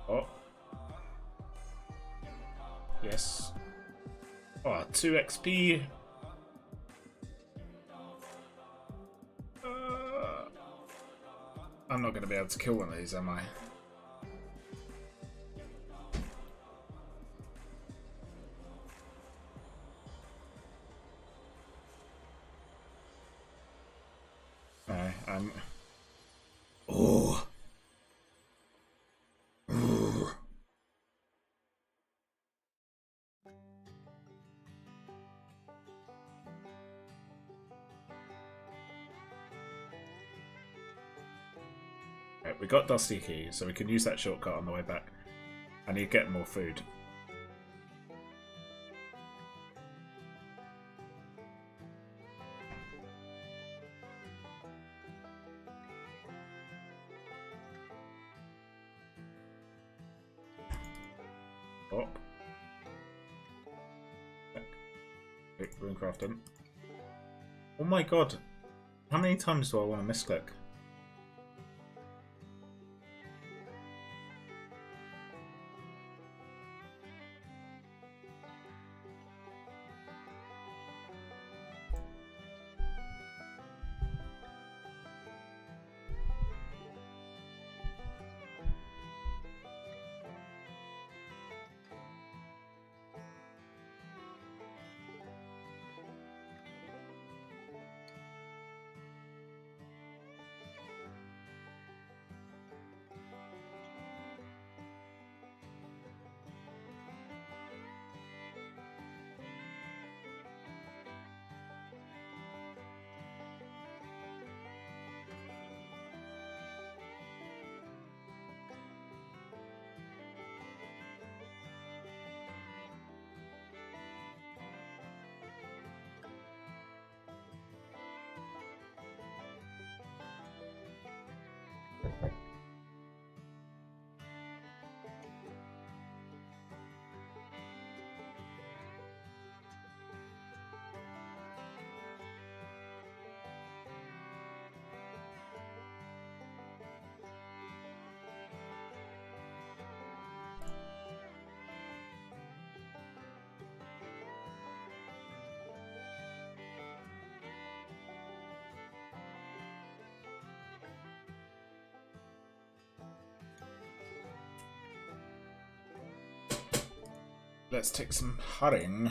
Oh. Yes. Oh, 2 XP. I'm not going to be able to kill one of these, am I? No, I'm... Oh! Right, we got Dusty Key, so we can use that shortcut on the way back. I need to get more food. Pop. Wait, runecrafting. Oh my god. How many times do I want to misclick? Let's take some hunting.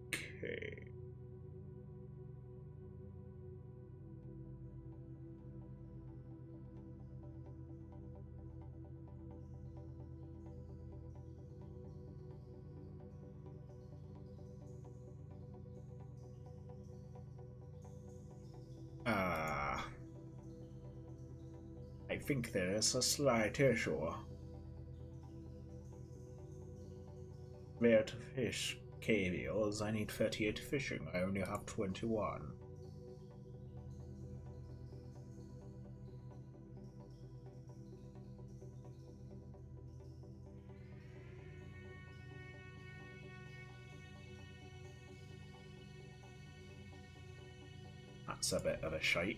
Okay. I think there is a slight issue. Where to fish cavials? I need 38 fishing. I only have 21. That's a bit of a shite.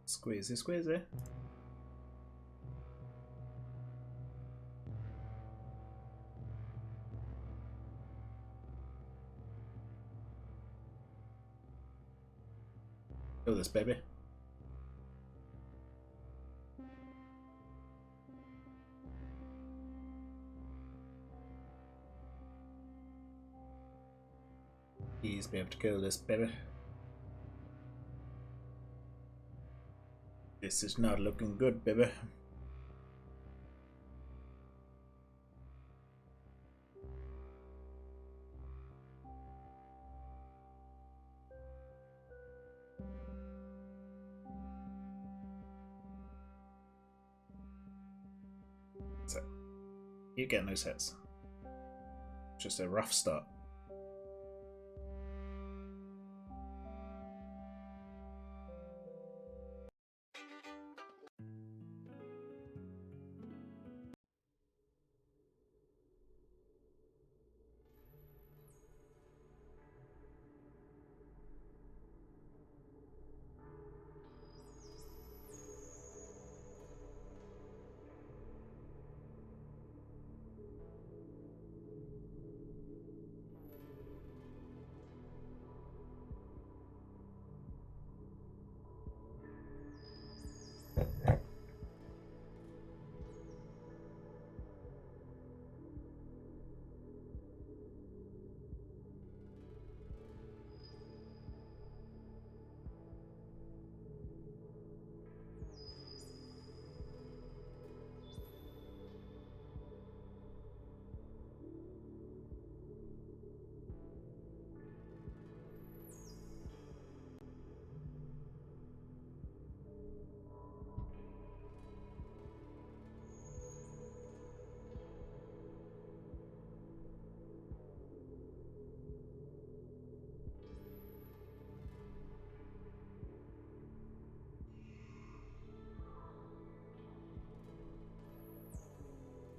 Squeezy, squeezy. Kill this baby. Please be able to kill this baby. This is not looking good, baby. So, keep getting those hits. Just a rough start.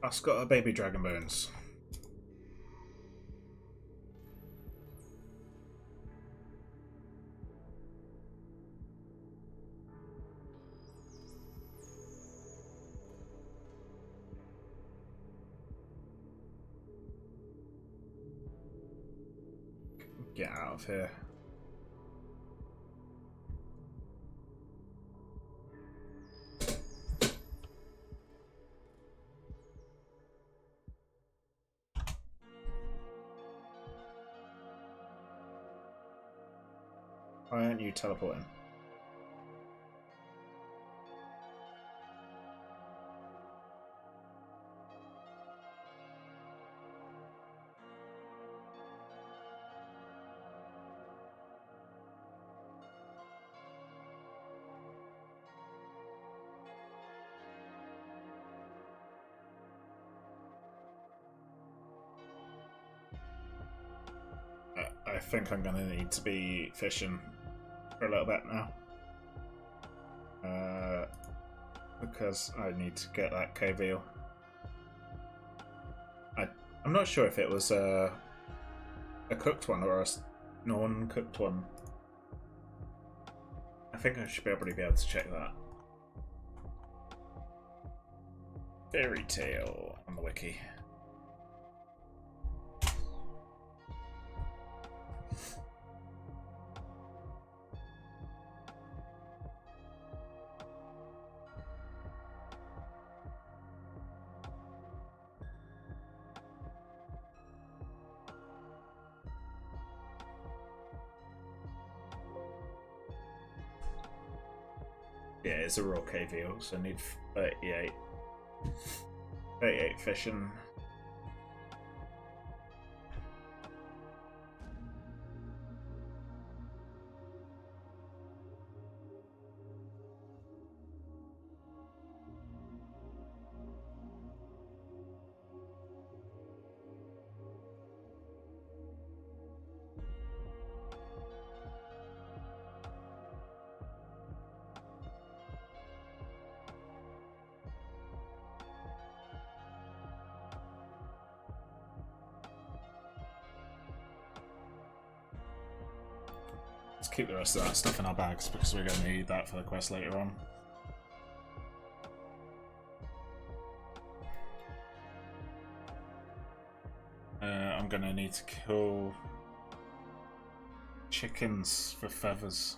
Us got our baby dragon bones. Get out of here. Why aren't you teleporting? I think I'm gonna need to be fishing for a little bit now. Because I need to get that cave eel. I'm not sure if it was a cooked one or a non-cooked one. I think I should be able to check that. Fairy tale on the wiki. Yeah, it's a raw cave eel, so I need 38. 38 fishing. Let's keep the rest of that stuff in our bags because we're going to need that for the quest later on. I'm going to need to kill chickens for feathers.